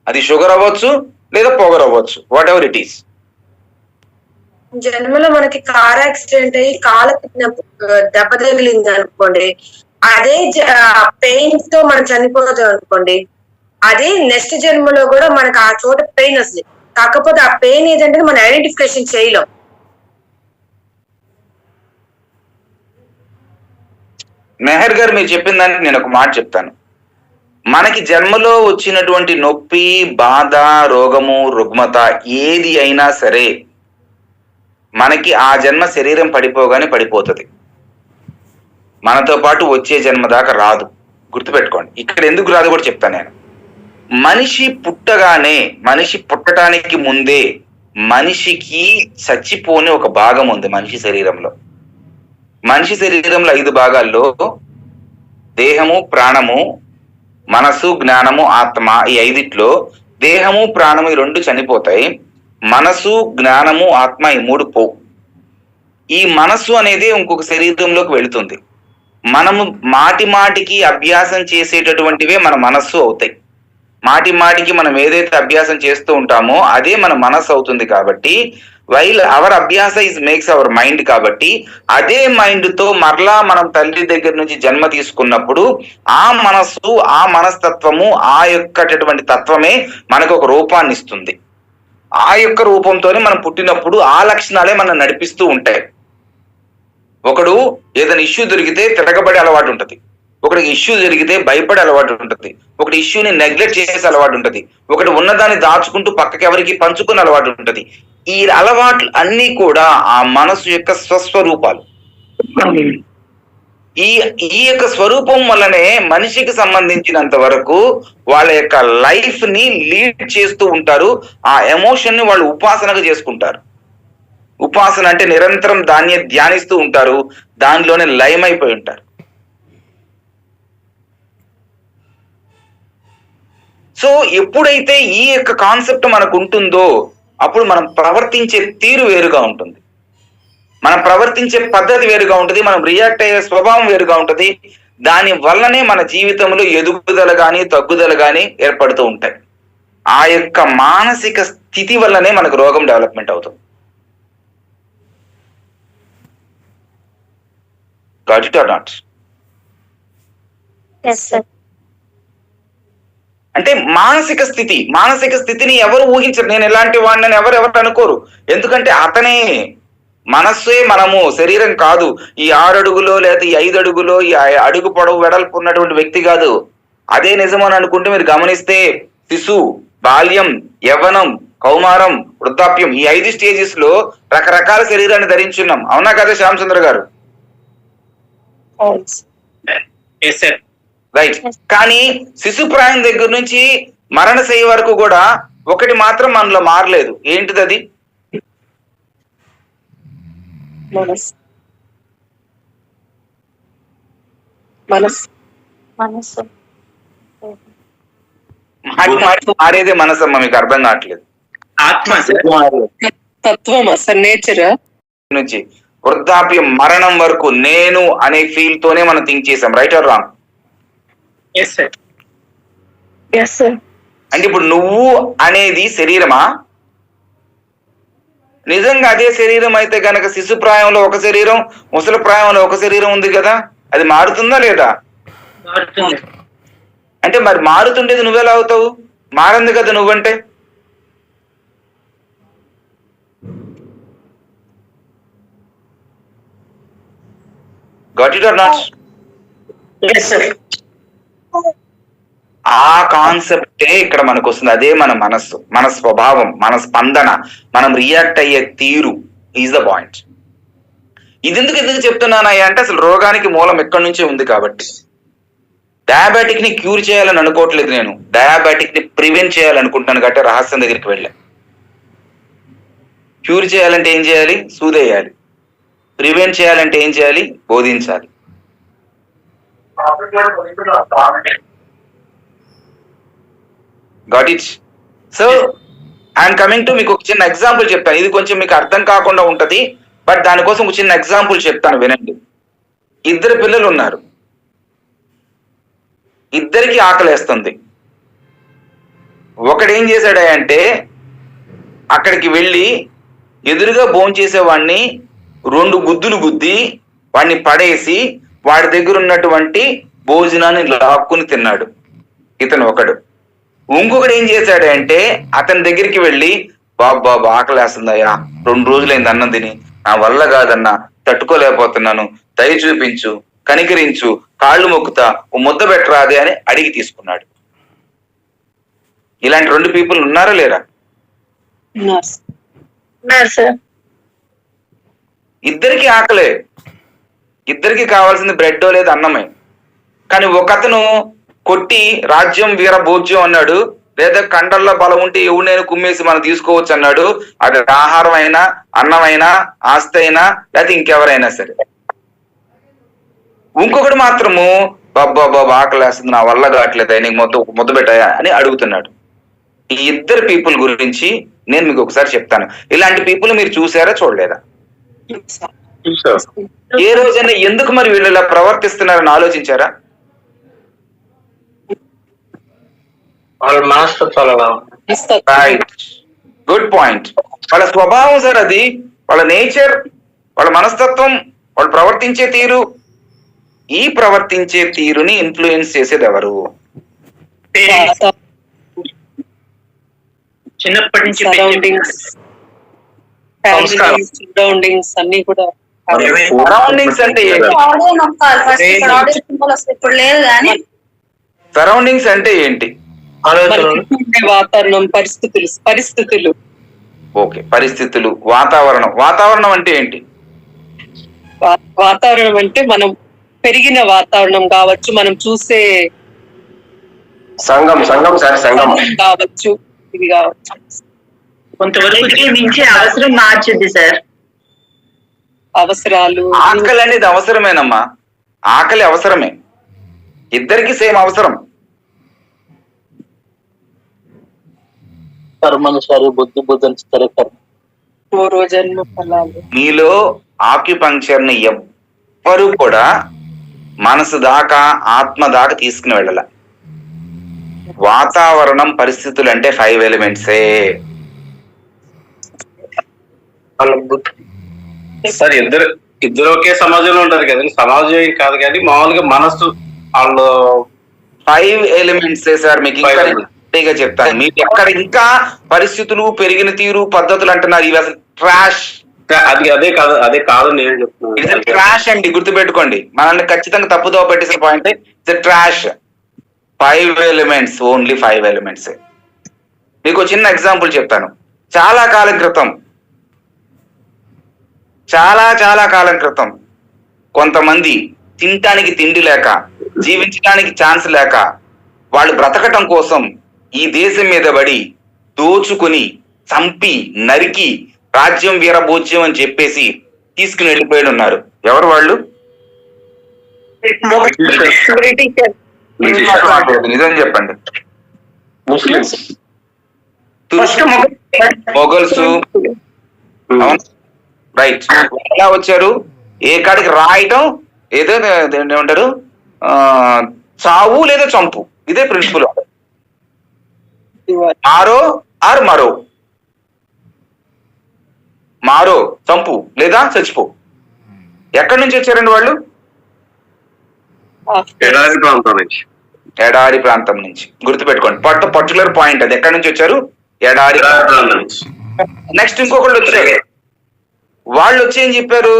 అది షుగర్ అవ్వచ్చు లేదా పొగర్ అవ్వచ్చు, వాట్ ఎవర్ ఇట్ ఈస్. జన్మలో మనకి కార్ యాక్సిడెంట్ అయ్యి కాళ్ళకి దెబ్బ తగిలింది అనుకోండి, అదే పెయిన్ తో మనం చనిపోతాం అనుకోండి, అదే నెక్స్ట్ జన్మలో కూడా మనకి ఆ చోట పెయిన్ వస్తుంది. కాకపోతే ఆ పెయిన్ ఏదంటే మనం ఐడెంటిఫికేషన్ చేయలేం. మెహర్ గారు మీరు చెప్పిన దానికి నేను ఒక మాట చెప్తాను. మనకి జన్మలో వచ్చినటువంటి నొప్పి, బాధ, రోగము, రుగ్మత ఏది అయినా సరే మనకి ఆ జన్మ శరీరం పడిపోగానే పడిపోతుంది. మనతో పాటు వచ్చే జన్మ దాకా రాదు. గుర్తుపెట్టుకోండి. ఇక్కడ ఎందుకు రాదు కూడా చెప్తాను నేను. మనిషి పుట్టగానే, మనిషి పుట్టడానికి ముందే మనిషికి చచ్చిపోని ఒక భాగం ఉంది మనిషి శరీరంలో. మనిషి శరీరంలో 5 భాగాల్లో దేహము, ప్రాణము, మనసు, జ్ఞానము, ఆత్మ, ఈ 5ట్లో దేహము, ప్రాణము ఈ 2 చనిపోతాయి. మనసు, జ్ఞానము, ఆత్మ ఈ 3 పోవు. ఈ మనస్సు అనేది ఇంకొక శరీరంలోకి వెళుతుంది. మనము మాటి మాటికి అభ్యాసం చేసేటటువంటివే మన మనస్సు అవుతాయి. మాటి మాటికి మనం ఏదైతే అభ్యాసం చేస్తూ ఉంటామో అదే మన మనస్సు అవుతుంది. కాబట్టి వైల్ అవర్ అభ్యాస ఇస్ మేక్స్ అవర్ మైండ్, కాబట్టి అదే మైండ్ తో మరలా మనం తల్లి దగ్గర నుంచి జన్మ తీసుకున్నప్పుడు ఆ మనస్సు, ఆ మనస్తత్వము, ఆ యొక్కటువంటి తత్వమే మనకు ఒక రూపాన్ని ఇస్తుంది. ఆ యొక్క రూపంతోనే మనం పుట్టినప్పుడు ఆ లక్షణాలే మనం నడిపిస్తూ ఉంటాయి. ఒకడు ఏదైనా ఇష్యూ దొరికితే తిరగబడే అలవాటు ఉంటుంది, ఒకడికి ఇష్యూ జరిగితే భయపడే అలవాటు ఉంటుంది, ఒకటి ఇష్యూని నెగ్లెక్ట్ చేసే అలవాటు ఉంటుంది, ఒకటి ఉన్నదాన్ని దాచుకుంటూ పక్కకి ఎవరికి పంచుకునే అలవాటు ఉంటుంది. ఈ అలవాట్లు అన్ని కూడా ఆ మనసు యొక్క స్వస్వరూపాలు. ఈ యొక్క స్వరూపం వల్లనే మనిషికి సంబంధించినంత వరకు వాళ్ళ యొక్క లైఫ్ ని లీడ్ చేస్తూ ఉంటారు. ఆ ఎమోషన్ ని వాళ్ళు ఉపాసనగా చేసుకుంటారు. ఉపాసన అంటే నిరంతరం దాన్ని ధ్యానిస్తూ ఉంటారు, దానిలోనే లయమైపోయి ఉంటారు. సో ఎప్పుడైతే ఈ యొక్క కాన్సెప్ట్ మనకు ఉంటుందో అప్పుడు మనం ప్రవర్తించే తీరు వేరుగా ఉంటుంది, మనం ప్రవర్తించే పద్ధతి వేరుగా ఉంటుంది, మనం రియాక్ట్ అయ్యే స్వభావం వేరుగా ఉంటుంది. దాని వల్లనే మన జీవితంలో ఎదుగుదల కానీ తగ్గుదల కానీ ఏర్పడుతూ ఉంటాయి. ఆ యొక్క మానసిక స్థితి వల్లనే మనకు రోగం డెవలప్మెంట్ అవుతుంది. Got it or not? Yes, sir. అంటే మానసిక స్థితిని ఎవరు ఊహించరు. నేను ఎలాంటి వాడిని ఎవరు అనుకోరు. ఎందుకంటే అతనే మనస్సే మనము, శరీరం కాదు. ఈ 6 అడుగులో లేదా ఈ 5 అడుగులో ఈ అడుగు పొడవు వెడల్పు ఉన్నటువంటి వ్యక్తి కాదు. అదే నిజమని అనుకుంటే మీరు గమనిస్తే శిశు, బాల్యం, యవ్వనం, కౌమారం, వృద్ధాప్యం ఈ 5 స్టేజెస్ లో రకరకాల శరీరాన్ని ధరించున్నాం. అవునా కదా శ్యామచంద్ర గారు? రైట్. కానీ శిశుప్రాయం దగ్గర నుంచి మరణశయ్య వరకు కూడా ఒకటి మాత్రం మనలో మారలేదు. ఏంటిది అది? మనస్సు. మారేదే మనసమ్మ, మీకు అర్థం కావట్లేదు. ఆత్మ సార్. తత్వం అసలు నేచర్ నుంచి వృద్ధాప్యం మరణం వరకు నేను అనే ఫీల్ తోనే మనం థింక్ చేసాం. Right or wrong? Yes sir. Yes sir. అంటే ఇప్పుడు నువ్వు అనేది శరీరమా? నిజంగా అదే శరీరం అయితే గనక శిశు ప్రాయంలో ఒక శరీరం, ముసలి ప్రాయంలో ఒక శరీరం ఉంది కదా, అది మారుతుందా లేదా? మారుతుంది. అంటే మరి మారుతుండేది నువ్వెలా అవుతావు? మారంది కదా నువ్వంటే. Got it or not? Yes sir. ఆ కాన్సెప్టే ఇక్కడ మనకు వస్తుంది. అదే మన మనస్సు, మన స్వభావం, మన స్పందన, మనం రియాక్ట్ అయ్యే తీరు ఈజ్ ద పాయింట్. ఇది ఎందుకు చెప్తున్నానయ్యా అంటే అసలు రోగానికి మూలం ఎక్కడి నుంచే ఉంది కాబట్టి. డయాబెటిక్ ని క్యూర్ చేయాలని అనుకోవట్లేదు నేను, డయాబెటిక్ ని ప్రివెంట్ చేయాలనుకుంటున్నాను కాబట్టి రహస్యం దగ్గరికి వెళ్ళా. క్యూర్ చేయాలంటే ఏం చేయాలి? సూదేయాలి. ప్రివెంట్ చేయాలంటే ఏం చేయాలి? బోధించాలి. Got it? So I'm coming to మీకు ఒక చిన్న ఎగ్జాంపుల్ చెప్తాను. ఇది కొంచెం మీకు అర్థం కాకుండా ఉంటది, బట్ దానికోసం ఒక చిన్న ఎగ్జాంపుల్ చెప్తాను, వినండి. 2 పిల్లలు ఉన్నారు, ఇద్దరికి ఆకలేస్తుంది. ఒకడేం చేశాడంటే అక్కడికి వెళ్ళి ఎదురుగా భోంచేసేవాడిని 2 గుద్దులు గుద్ది వాడిని పడేసి వాడి దగ్గర ఉన్నటువంటి భోజనాన్ని లాక్కుని తిన్నాడు ఇతను ఒకడు. ఇంకొకడు ఏం చేశాడంటే అతని దగ్గరికి వెళ్ళి, బాబా ఆకలేస్తుందయ్యా, 2 రోజులైంది అన్నం తిని, నా వల్ల కాదన్నా, తట్టుకోలేకపోతున్నాను, దయ చూపించు, కనికరించు, కాళ్ళు మొక్కుతా, ఓ ముద్ద పెట్టరాదే అని అడిగి తీసుకున్నాడు. ఇలాంటి 2 పీపుల్ ఉన్నారా లేరా? ఇద్దరికి ఆకలే, ఇద్దరికి కావాల్సింది బ్రెడ్ లేదా అన్నమే. కానీ ఒకతను కొట్టి రాజ్యం వీర భోజ్యం అన్నాడు, లేదా కండల్లో బలం ఉంటే ఎవరినైనా కుమ్మేసి మనం తీసుకోవచ్చు అన్నాడు. అది ఆహారం అయినా, అన్నమైనా, ఆస్తి అయినా, లేకపోతే ఇంకెవరైనా సరే. ఇంకొకటి మాత్రము బాబా ఆకలేస్తుంది, నా వల్ల కావట్లేదు, నీకు ముద్ద పెట్టాయా అని అడుగుతున్నాడు. ఈ 2 పీపుల్ గురించి నేను మీకు ఒకసారి చెప్తాను. ఇలాంటి పీపుల్ మీరు చూసారా, చూడలేదా? ఏ రోజైనా ఎందుకు మరి వీళ్ళు ఇలా ప్రవర్తిస్తున్నారని ఆలోచించారా? Good point. వాళ్ళ స్వభావం సార్, అది వాళ్ళ నేచర్, వాళ్ళ మనస్తత్వం, వాళ్ళు ప్రవర్తించే తీరు. ఈ ప్రవర్తించే తీరుని ఇన్ఫ్లుయెన్స్ చేసేది ఎవరు? చిన్నప్పటి నుంచి సరౌండింగ్స్ అన్ని కూడా. సరౌండింగ్స్ అంటే ఏంటి? సరౌండింగ్స్ అంటే ఏంటి? వాతావరణం, పరిస్థితులు. ఓకే, పరిస్థితులు, వాతావరణం. వాతావరణం అంటే ఏంటి? వాతావరణం అంటే మనం పెరిగిన వాతావరణం కావచ్చు, మనం చూసే సంఘం కావచ్చు, ఇది కావచ్చు. కొంతవరకు మించి అవసరం మార్చుద్ది సార్. అవసరాలు, ఆకలి అనేది అవసరమేనమ్మా, ఆకలి అవసరమే, ఇద్దరికి సేమ్ అవసరం. మీలో ఆక్యుపంక్చర్ ని ఎవ్వరూ కూడా మనసు దాకా, ఆత్మ దాకా తీసుకుని వెళ్ళాల. వాతావరణం, పరిస్థితులు అంటే 5 ఎలిమెంట్సే. సార్ ఇద్దరు ఒకే సమాజంలో ఉంటారు కదండి, సమాజం కాదు కానీ మామూలుగా మనస్సు వాళ్ళు 5 ఎలిమెంట్సే సార్. మీకు ఇంకా చెప్తాను, మీకు ఎక్కడ ఇంకా పరిస్థితులు, పెరిగిన తీరు, పద్ధతులు అంటున్నారు, ఇవి అసలు ట్రాష్. అదే కాదు నేను చెప్తున్నాను. ట్రాష్ అండి, గుర్తుపెట్టుకోండి. మనల్ని ఖచ్చితంగా తప్పుదో పెట్టేసిన point it's trash. 5 elements, only 5 elements. మీకు చిన్న ఎగ్జాంపుల్ చెప్తాను. చాలా కాలం క్రితం కొంతమంది తినటానికి తిండి లేక, జీవించడానికి ఛాన్స్ లేక, వాళ్ళు బ్రతకటం కోసం ఈ దేశం మీద పడి దోచుకుని, చంపి, నరికి, రాజ్యం వీరభోజ్యం అని చెప్పేసి తీసుకుని వెళ్ళిపోయి ఉన్నారు. ఎవరు వాళ్ళు? నిజం చెప్పండి. మొఘల్స్. రైట్. ఎలా వచ్చారు? ఏ కాడికి రాయటం, ఏదో ఏమంటారు, చావు లేదా చంపు, ఇదే ప్రిన్సిపల్. మారో ఆర్ మరో, మారో చంపు లేదా చచ్చిపో. ఎక్కడి నుంచి వచ్చారండి వాళ్ళు? ఎడారి ప్రాంతం నుంచి. ఎడారి ప్రాంతం నుంచి. గుర్తుపెట్టుకోండి, పర్టికులర్ పాయింట్ అది. ఎక్కడి నుంచి వచ్చారు? ఎడారి ప్రాంతం నుంచి. నెక్స్ట్ ఇంకొకళ్ళు వచ్చారు. వాళ్ళు వచ్చి ఏం చెప్పారు?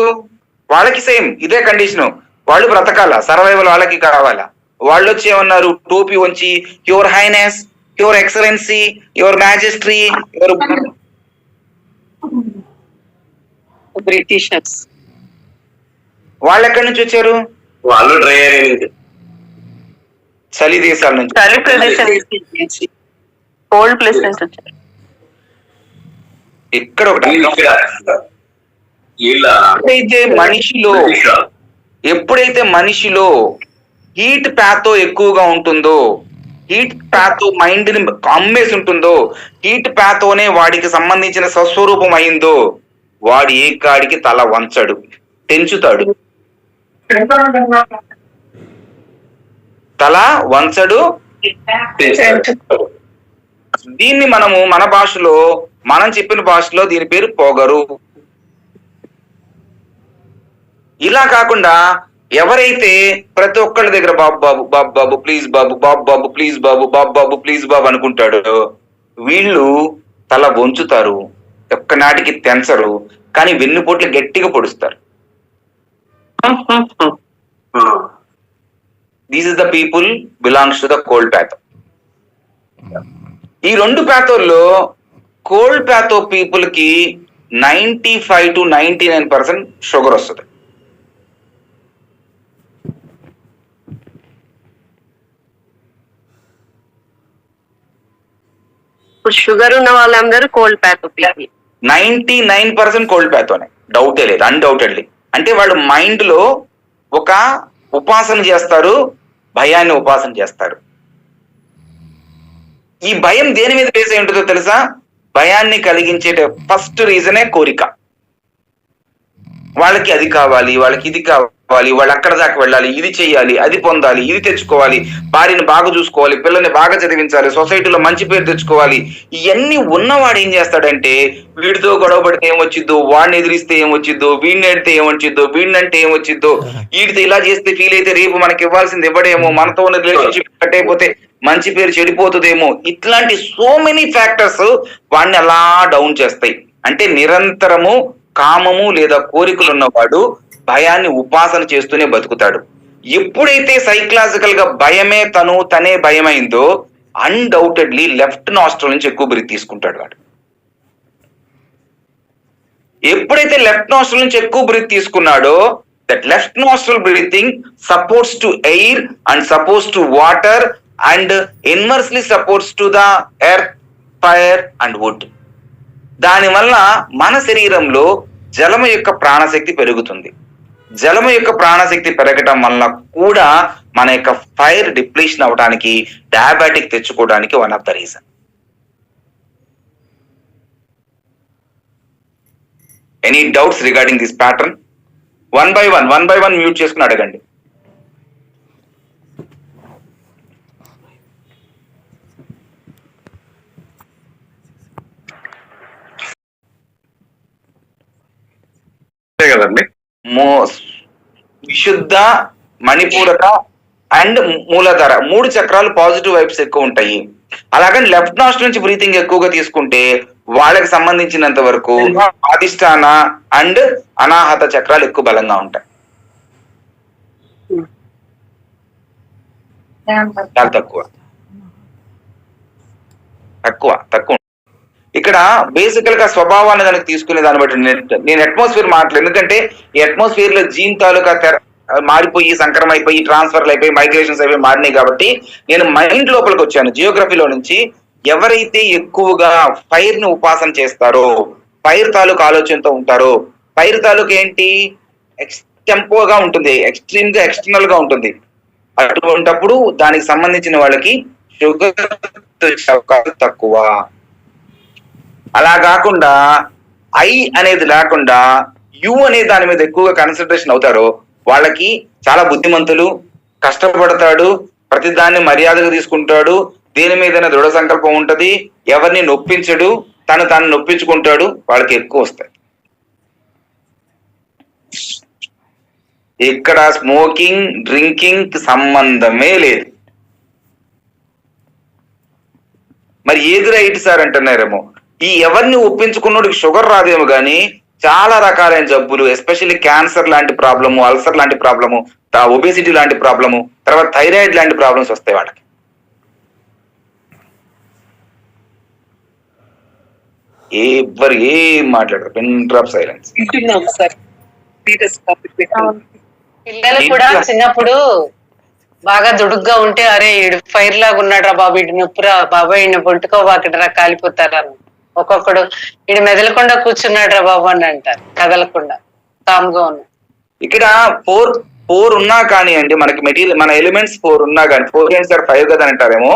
వాళ్ళకి సేమ్ ఇదే కండిషన్, వాళ్ళు బ్రతకాల, సర్వైవల్ వాళ్ళకి కావాలా. వాళ్ళు వచ్చి ఏమన్నారు? టోపీ వంచి your highness, your excellency, your majesty, your. Britishers. వాళ్ళు ఎక్కడి నుంచి వచ్చారు? వాళ్ళు డ్రై ఏరియా నుంచి, చలి దేశాల నుంచి, చలి ప్రదేశం, కోల్డ్ ప్లేస్ నుంచి వచ్చారు. ఇక్కడ ఒకటి ఎప్పుడైతే మనిషిలో హీట్ ప్యాథో ఎక్కువగా ఉంటుందో, హీట్ ప్యాథో మైండ్ ని అమ్మేసి ఉంటుందో, హీట్ ప్యాథోనే వాడికి సంబంధించిన స్వస్వరూపం అయిందో, వాడు ఏ కాడికి తల వంచడు, తెంచుతాడు. తల వంచడు. దీన్ని మనము మన భాషలో, మనం చెప్పిన భాషలో దీని పేరు పొగరు. ఇలా కాకుండా ఎవరైతే ప్రతి ఒక్కళ్ళ దగ్గర బాబు బాబు బాబు బాబు ప్లీజ్ బాబు, బాబు బాబు ప్లీజ్ బాబు, బాబు బాబు ప్లీజ్ బాబు అనుకుంటాడు, వీళ్ళు తల వంచుతారు, ఒక్కనాటికి తెంచరు, కానీ వెన్నుపోట్లు గట్టిగా పొడుస్తారు. These is the people belongs to the cold patho. ఈ రెండు ప్యాథోల్లో కోల్డ్ ప్యాథో పీపుల్ కి 95 to 99% షుగర్ వస్తుంది. ఇప్పుడు షుగర్ ఉన్న వాళ్ళందరూ కోల్డ్ ప్యాథో పీపుల్. 99% కోల్డ్ ప్యాథోనే, డౌటే లేదు, అన్డౌటెడ్లీ. అంటే వాళ్ళు మైండ్ లో ఒక ఉపాసన చేస్తారు, భయాన్ని ఉపాసన చేస్తారు. ఈ భయం దేని మీద బేస్ అయి ఉంటుందో తెలుసా? భయాన్ని కలిగించే ఫస్ట్ రీజనే కోరిక. వాళ్ళకి అది కావాలి, వాళ్ళకి ఇది కావాలి, వాళ్ళు అక్కడ దాకా వెళ్ళాలి, ఇది చెయ్యాలి, అది పొందాలి, ఇది తెచ్చుకోవాలి, భార్యని బాగా చూసుకోవాలి, పిల్లల్ని బాగా చదివించాలి, సొసైటీలో మంచి పేరు తెచ్చుకోవాలి. ఇవన్నీ ఉన్నవాడు ఏం చేస్తాడంటే, వీడితో గొడవ పడితే ఏమొచ్చిద్దో, వాడిని ఎదిరిస్తే ఏమొచ్చిద్దో, వీడిని ఎడితే ఏమొచ్చిద్దో, వీడినంటే ఏమొచ్చిద్దో, వీడితో ఇలా చేస్తే ఫీల్ అయితే రేపు మనకి ఇవ్వాల్సింది ఇవ్వడేమో, మనతో ఉన్న రిలేషన్షిప్ కట్ అయిపోతే మంచి పేరు చెడిపోతుందేమో. ఇట్లాంటి సో మెనీ ఫ్యాక్టర్స్ వాడిని అలా డౌన్ చేస్తాయి. అంటే నిరంతరము కామము లేదా కోరికలు ఉన్నవాడు భయాన్ని ఉపాసన చేస్తూనే బతుకుతాడు. ఎప్పుడైతే సైకలాజికల్ గా భయమే తనే భయమైందో, అన్డౌటెడ్లీ లెఫ్ట్ నాస్ట్రల్ నుంచి ఎక్కువ బ్రీత్ తీసుకుంటాడు వాడు. ఎప్పుడైతే లెఫ్ట్ నాస్ట్రల్ నుంచి ఎక్కువ బ్రీత్ తీసుకున్నాడో, that left nostril breathing supports to air and supports to water and inversely supports to the earth, fire and wood. దానివల్ల మన శరీరంలో జలము యొక్క ప్రాణశక్తి పెరుగుతుంది. జలము యొక్క ప్రాణశక్తి పెరగటం వల్ల కూడా మన యొక్క ఫైర్ డిప్లీషన్ అవడానికి, డయాబెటిక్ తెచ్చుకోవడానికి one of the reason. Any doubts regarding this pattern? One by one mute చేసుకుని అడగండి. కదండి, విశుద్ధ, మణిపూరక అండ్ మూలధార, 3 చక్రాలు పాజిటివ్ వైబ్స్ ఎక్కువ ఉంటాయి. అలాగని లెఫ్ట్ నాస్ట్రల్ నుంచి బ్రీతింగ్ ఎక్కువగా తీసుకుంటే వాళ్ళకి సంబంధించినంత వరకు అధిష్టాన అండ్ అనాహత చక్రాలు ఎక్కువ బలంగా ఉంటాయి. చాలా తక్కువ. ఇక్కడ బేసికల్ గా స్వభావాన్ని దానికి తీసుకునే దాన్ని బట్టి నేను అట్మాస్ఫియర్ మాట్లాడు, ఎందుకంటే ఈ అట్మాస్ఫియర్ లో జీన్ తాలూకా మారిపోయి, సంక్రమం అయిపోయి, ట్రాన్స్ఫర్లు అయిపోయి, మైగ్రేషన్స్ అయిపోయి మారినాయి. కాబట్టి నేను మైండ్ లోపలికి వచ్చాను. జియోగ్రఫీలో నుంచి ఎవరైతే ఎక్కువగా ఫైర్ ని ఉపాసన చేస్తారో, ఫైర్ తాలూకు ఆలోచనతో ఉంటారో, ఫైర్ తాలూకు ఏంటి, టెంపోగా ఉంటుంది, ఎక్స్ట్రీమ్ గా ఎక్స్టర్నల్ గా ఉంటుంది. అటువంటప్పుడు దానికి సంబంధించిన వాళ్ళకి షుగర్ తక్కువ. అలా కాకుండా ఐ అనేది లేకుండా యు అనే దాని మీద ఎక్కువగా కన్సన్ట్రేషన్ అవుతారో వాళ్ళకి చాలా బుద్ధిమంతులు, కష్టపడతాడు, ప్రతి దాన్ని మర్యాదగా తీసుకుంటాడు, దేని మీద దృఢ సంకల్పం ఉంటది, ఎవరిని నొప్పించడు, తాను నొప్పించుకుంటాడు, వాళ్ళకి ఎక్కువ వస్తాయి. ఇక్కడ స్మోకింగ్ డ్రింకింగ్ సంబంధమే లేదు. మరి ఏది రైట్ సార్ అంటున్నారేమో. ఈ ఎవరిని ఒప్పించుకున్నోడికి షుగర్ రాదేమో కానీ చాలా రకాలైన జబ్బులు, ఎస్పెషల్లీ క్యాన్సర్ లాంటి ప్రాబ్లము, అల్సర్ లాంటి ప్రాబ్లము, ఒబేసిటీ లాంటి ప్రాబ్లము, తర్వాత థైరాయిడ్ లాంటి ప్రాబ్లమ్స్ వస్తాయి వాళ్ళకి. ఎవరు ఏం మాట్లాడరు, పిన్ డ్రాప్ సైలెన్స్. పిల్లలు కూడా చిన్నప్పుడు బాగా దుడుగ్గా ఉంటే అరే ఈడు ఫైర్ లాగా ఉన్నాడ్రా బాబు, ఇటు నొప్పురా బాబాయ్, ఈయన పొంటుకోబాకడరా కాలిపోతారని. ఒక్కొక్కడు ఈడు మెదలకుండా కూర్చున్నాడ్రా బాబు అని అంటారు, కదలకుండా కామ్గా ఉన్నా. ఇక్కడ ఫోర్ ఉన్నా కానీ అండి మనకి మెటీరియల్, మన ఎలిమెంట్స్ 4 ఉన్నా కానీ 4 ఏంటి సార్ 5 కదా అంటారేమో.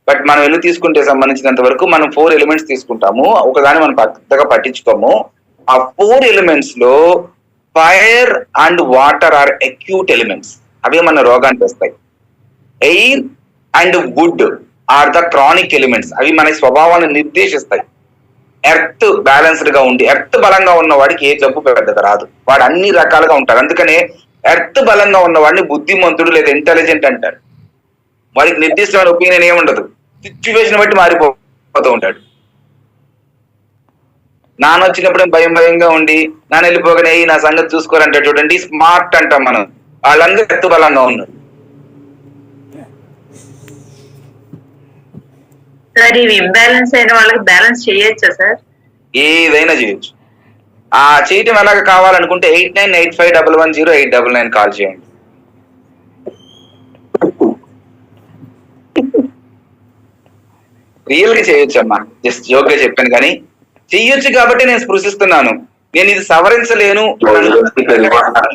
బట్ మనం వెళ్ళి తీసుకుంటే సంబంధించినంత వరకు మనం 4 ఎలిమెంట్స్ తీసుకుంటాము, ఒకదాన్ని మనం పెద్దగా పట్టించుకోము. ఆ 4 ఎలిమెంట్స్ లో fire and water are acute elements, అవి మన రోగాన్ని తెస్తాయి. Air and wood are the chronic elements, అవి మన స్వభావాన్ని నిర్దేశిస్తాయి. ఎర్త్ బ్యాలెన్స్డ్ గా ఉండి, ఎర్త్ బలంగా ఉన్న వాడికి ఏ జబ్బు పెద్దగా రాదు, వాడు అన్ని రకాలుగా ఉంటాడు. అందుకనే ఎర్త్ బలంగా ఉన్న వాడిని బుద్ధిమంతుడు లేదా ఇంటెలిజెంట్ అంటారు. వాడికి నిర్దిష్టమైన ఒపీనియన్ ఏముండదు, సిచ్యువేషన్ బట్టి మారిపోతూ ఉంటాడు. నాన్న వచ్చినప్పుడు భయంగా ఉండి నాన్న వెళ్ళిపోగానే నా సంగతి చూసుకోరంటాడు చూడండి, స్మార్ట్ అంటాం మనం. వాళ్ళందరూ ఎర్త్ బలంగా ఉన్నారు. సార్ ఇవి ఇంబ్యాలెన్స్ అయిన వాళ్ళకి బ్యాలెన్స్ చేయొచ్చా సార్? ఏదైనా చేయొచ్చు. ఆ చేయటం ఎలాగ కావాలనుకుంటే 8985110899 కాల్ చేయండి. రియల్ గా చేయొచ్చు అమ్మా, జస్ట్ జోక్ గా చెప్పాను కానీ చెయ్యొచ్చు కాబట్టి నేను స్పృశిస్తున్నాను. నేను ఇది సవరించలేను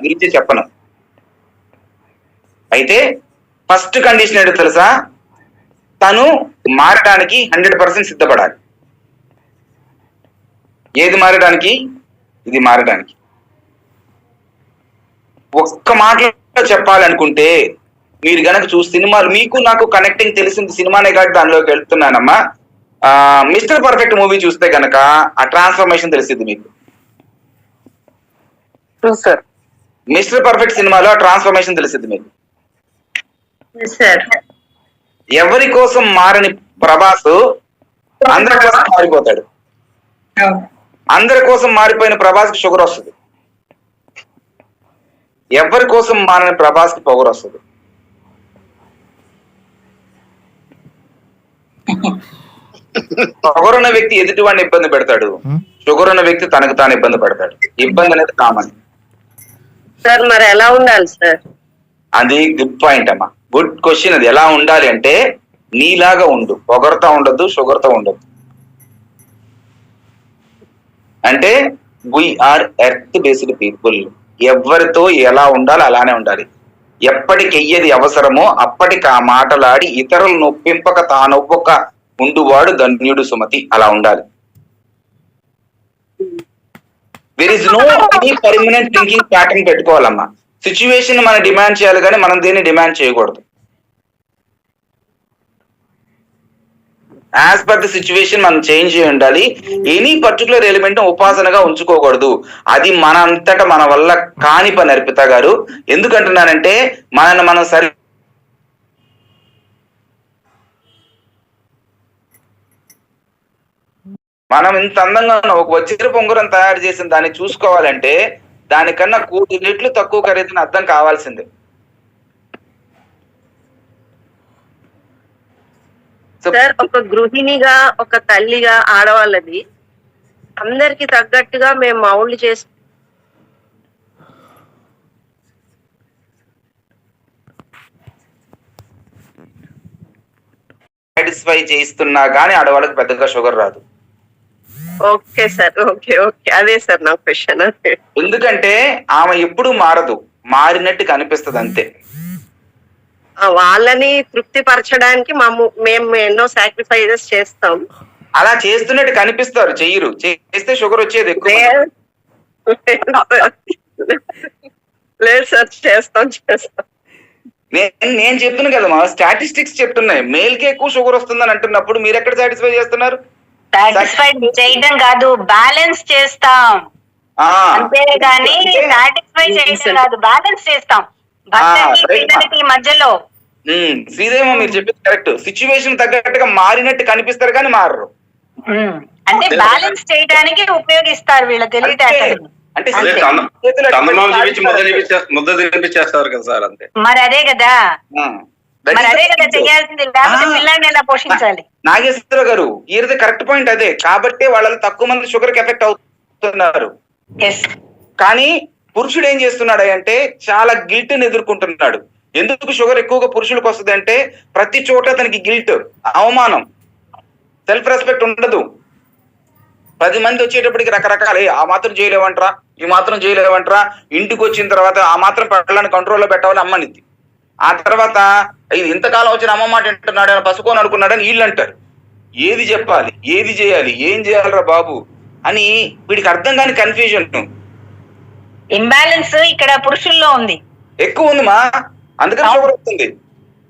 గురించి చెప్పను. అయితే ఫస్ట్ కండిషన్ ఏంటో తెలుసా, తను మారడానికి 100% సిద్ధపడాలి. ఏది మారడానికి? ఇది మారడానికి. ఒక్క మాటలో చెప్పాలనుకుంటే మీరు గనక సినిమాలు, మీకు నాకు కనెక్టింగ్ తెలిసింది సినిమానే కాబట్టి దానిలోకి వెళ్తున్నానమ్మా. మిస్టర్ పర్ఫెక్ట్ మూవీ చూస్తే గనక ఆ ట్రాన్స్ఫర్మేషన్ తెలిసింది మీకు. మిస్టర్ పర్ఫెక్ట్ సినిమాలో ఆ ట్రాన్స్ఫర్మేషన్ తెలిసింది మీకు. ఎవరి కోసం మారని ప్రభాస్ అందరి కోసం మారిపోతాడు. అందరి కోసం మారిపోయిన ప్రభాస్ కి షుగర్ వస్తుంది. ఎవరి కోసం మారని ప్రభాస్ కి పొగరు వస్తుంది. షుగర్ ఉన్న వ్యక్తి ఎదుటి వాడిని ఇబ్బంది పెడతాడు, షుగర్ ఉన్న వ్యక్తి తనకు తాను ఇబ్బంది పడతాడు. ఇబ్బంది అనేది కామన్. సార్ మరి ఎలా ఉండాలి సార్? అది గుడ్ పాయింట్ అమ్మా, గుడ్ క్వశ్చన్. అది ఎలా ఉండాలి అంటే నీలాగా ఉండు, పొగరుతో ఉండద్దు, షుగర్తో ఉండద్దు. అంటే వీఆర్ ఎర్త్ బేస్డ్ పీపుల్. ఎవరితో ఎలా ఉండాలి అలానే ఉండాలి. ఎప్పటికి ఏది అవసరమో అప్పటికి ఆ మాటలాడి ఇతరులు నొప్పింపక తానొప్పక ఉండువాడు ధన్యుడు సుమతి. అలా ఉండాలి. There is no any permanent thinking pattern పెట్టుకోవాలమ్మా. సిచ్యువేషన్ మనం డిమాండ్ చేయాలి కానీ మనం దేన్ని డిమాండ్ చేయకూడదు. యాజ్ పర్ ది సిచ్యువేషన్ మనం చేంజ్ చేయి ఉండాలి. ఎనీ పర్టికులర్ ఎలిమెంట్ ఉపాసనగా ఉంచుకోకూడదు. అది మన అంతటా మన వల్ల కాని పని అర్పిత గారు. ఎందుకంటున్నానంటే మనల్ని మనం సరి మనం ఇంత అందంగా ఉన్న ఒక వజ్ర పొంగురం తయారు చేసిన దాన్ని చూసుకోవాలంటే దానికన్నా 1,00,00,000 రెట్లు తక్కువ ఖరీదుని అర్థం కావాల్సిందే. సార్ ఒక గృహిణిగా, ఒక తల్లిగా, ఆడవాళ్ళది అందరికి తగ్గట్టుగా మేము మౌళ్ళు చేసి సాటిస్ఫై చేయిస్తున్నా కానీ ఆడవాళ్ళకి పెద్దగా షుగర్ రాదు. ఓకే సార్, ఓకే ఓకే, అదే సార్ నా క్వశ్చన్. ఎందుకంటే ఆమె ఎప్పుడు మారదు, మారినట్టు కనిపిస్తుంది అంతే. వాళ్ళని తృప్తి పరచడానికి మేము ఎన్నో సాక్రిఫైజెస్ చేస్తాం. అలా చేస్తున్నట్టు కనిపిస్తారు, చెయ్యరు. చేస్తే షుగర్ వచ్చేది ఎక్కువ. లేదు సార్, చేస్తాం. నేను చెప్తున్నా కదమ్మా, స్టాటిస్టిక్స్ చెప్తున్నాయి మేల్ కి ఎక్కువ షుగర్ వస్తుందని అంటున్నప్పుడు మీరు ఎక్కడ సాటిస్ఫై చేస్తున్నారు? సాటిస్ఫైడ్ చేయడం కాదు, బ్యాలెన్స్ చేస్తాం అంతేగాని సాటిస్ఫై చేయడం కాదు, బ్యాలెన్స్ చేస్తాం భర్తకి పిల్లలకి మధ్యలో. శ్రీదేవి మీరు చెప్పింది కరెక్ట్. సిచ్యువేషన్ తగ్గట్టుగా మారినట్టు కనిపిస్తారు కానీ మారరు. అంటే బ్యాలెన్స్ చేయడానికి ఉపయోగిస్తారు వీళ్ళ తెలివితేటలు. అంటే ముద్ద తినిపించేస్తారు కదా సార్, అంతే. మరి అదే కదా చేయాల్సింది, లేకపోతే పిల్లల్ని ఎలా పోషించాలి? నాగేశ్వరరావు గారు ఈరోజు కరెక్ట్ పాయింట్ అదే. కాబట్టి వాళ్ళలో తక్కువ మంది షుగర్ కి ఎఫెక్ట్ అవుతున్నారు. కానీ పురుషుడు ఏం చేస్తున్నాడు అంటే చాలా గిల్ట్ ని ఎదుర్కొంటున్నాడు. ఎందుకు షుగర్ ఎక్కువగా పురుషులకు వస్తుంది అంటే ప్రతి చోట తనకి గిల్ట్, అవమానం, సెల్ఫ్ రెస్పెక్ట్ ఉండదు. 10 మంది వచ్చేటప్పటికి రకరకాల ఆ మాత్రం చేయలేవంటరా, ఈ మాత్రం చేయలేవంటరా. ఇంటికి వచ్చిన తర్వాత ఆ మాత్రం పిల్లల్ని కంట్రోల్లో పెట్టాలని అమ్మనిద్ది. ఆ తర్వాత ఇది ఇంతకాలం వచ్చిన అమ్మ మాట వింటున్నాడు అని పసుకోని అనుకున్నాడని వీళ్ళు అంటారు. ఏది చెప్పాలి, ఏది చేయాలి, ఏం చేయాలరా బాబు అని వీడికి అర్థం కాని కన్ఫ్యూజన్, ఇంబ్యాలెన్స్ ఇక్కడ పురుషుల్లో ఉంది, ఎక్కువ ఉంది మా. అందుకని షుగర్ వస్తుంది.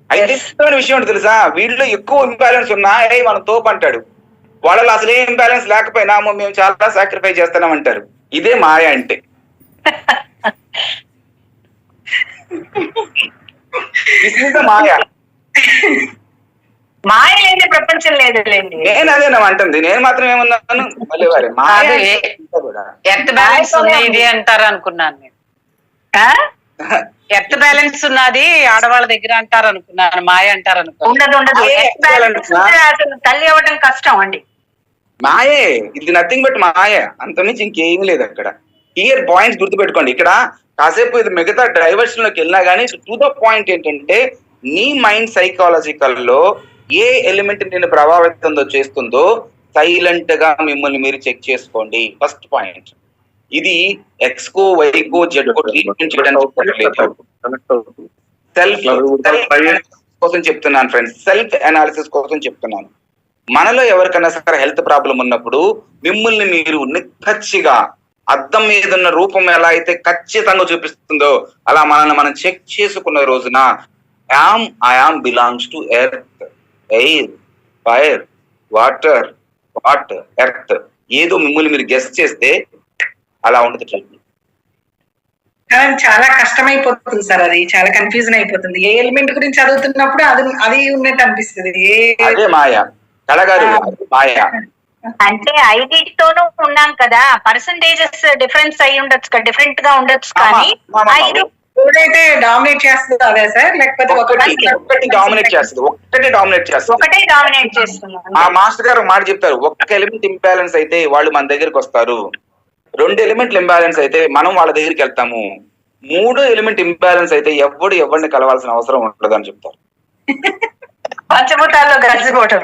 అయితే విషయం ఏంటి తెలుసా, వీళ్ళు ఎక్కువ ఇంబ్యాలెన్స్ ఉన్నా మనం తోపు అంటాడు. వాళ్ళలో అసలు ఏ ఇంబ్యాలెన్స్ లేకపోయినా మేము చాలా సాక్రిఫైస్ చేస్తున్నాం అంటారు. ఇదే మాయ అంటే. మాయ మాయ లేని ప్రపంచం లేదులేండి. నేను అదేనా అంటుంది. నేను మాత్రం ఏమన్నాను, ఎర్త్ బ్యాలెన్స్ ఉన్నది అంటారు అనుకున్నాను నేను. ఎర్త్ బ్యాలెన్స్ ఉన్నది ఆడవాళ్ళ దగ్గర అంటారు అనుకున్నాను, మాయ అంటారు అనుకున్నాను. ఉండదు, తల్లి అవ్వడం కష్టం అండి. మాయే, ఇది నథింగ్ బట్ మాయ, అంతమించి ఇంకేం లేదు అక్కడ. క్లియర్ పాయింట్స్ గుర్తుపెట్టుకోండి. ఇక్కడ కాసేపు ఇది మిగతా డైవర్షన్ లోకి వెళ్ళినా కానీ టు ద పాయింట్ ఏంటంటే నీ మైండ్ సైకాలజికల్ లో ఏ ఎలిమెంట్ నేను ప్రభావితం చేస్తుందో సైలెంట్ గా మిమ్మల్ని మీరు చెక్ చేసుకోండి. ఫస్ట్ పాయింట్ ఇది. ఎక్స్కో వైకో జెడ్కో ట్రీట్మెంట్ చేయడానికి సెల్ఫ్ కోసం చెప్తున్నాను ఫ్రెండ్స్, సెల్ఫ్ అనాలిసిస్ కోసం చెప్తున్నాను. మనలో ఎవరికైనా సరే హెల్త్ ప్రాబ్లం ఉన్నప్పుడు మిమ్మల్ని మీరు నిక్కచ్చిగా అద్దం మీద ఉన్న రూపం ఎలా అయితే ఖచ్చితంగా చూపిస్తుందో అలా మనల్ని మనం చెక్ చేసుకున్న రోజున I am belongs to earth, air, fire, water, what, earth. ఏదో మిమ్మల్ని మీరు గెస్ చేస్తే అలా ఉండదు ట్రీట్మెంట్. చాలా కష్టమైపోతుంది సార్, అది చాలా కన్ఫ్యూజన్ అయిపోతుంది. ఏ ఎలిమెంట్ గురించి చదువుతున్నప్పుడు అది ఉన్నట్టు అనిపిస్తుంది. అదే మాయ కళగారు, మాయ. అంటే ఐదిటితోనూ ఉన్నాం కదా, పర్సంటేజెస్ డిఫరెన్స్ అయి ఉండొచ్చు, డిఫరెంట్ గా ఉండొచ్చు. కానీ ఏదైతే డామినేట్ చేస్తుందో అదే సార్, లేకపోతే ఒకటి డామినేట్ చేస్తుంది, ఒకటే డామినేట్ చేస్తుంది. ఆ మాస్టర్ గారు మాట చెప్తారు, ఒక్క ఎలిమెంట్ ఇంబ్యాలెన్స్ అయితే వాళ్ళు మన దగ్గరికి వస్తారు, 2 ఎలిమెంట్లు ఇంబ్యాలెన్స్ అయితే మనం వాళ్ళ దగ్గరికి వెళ్తాము, 3 ఎలిమెంట్ ఇంబ్యాలెన్స్ అయితే ఎవరిని కలవాల్సిన అవసరం ఉండదు అని చెప్తారు. పంచభూతాల్లో కలిసిపోవటం.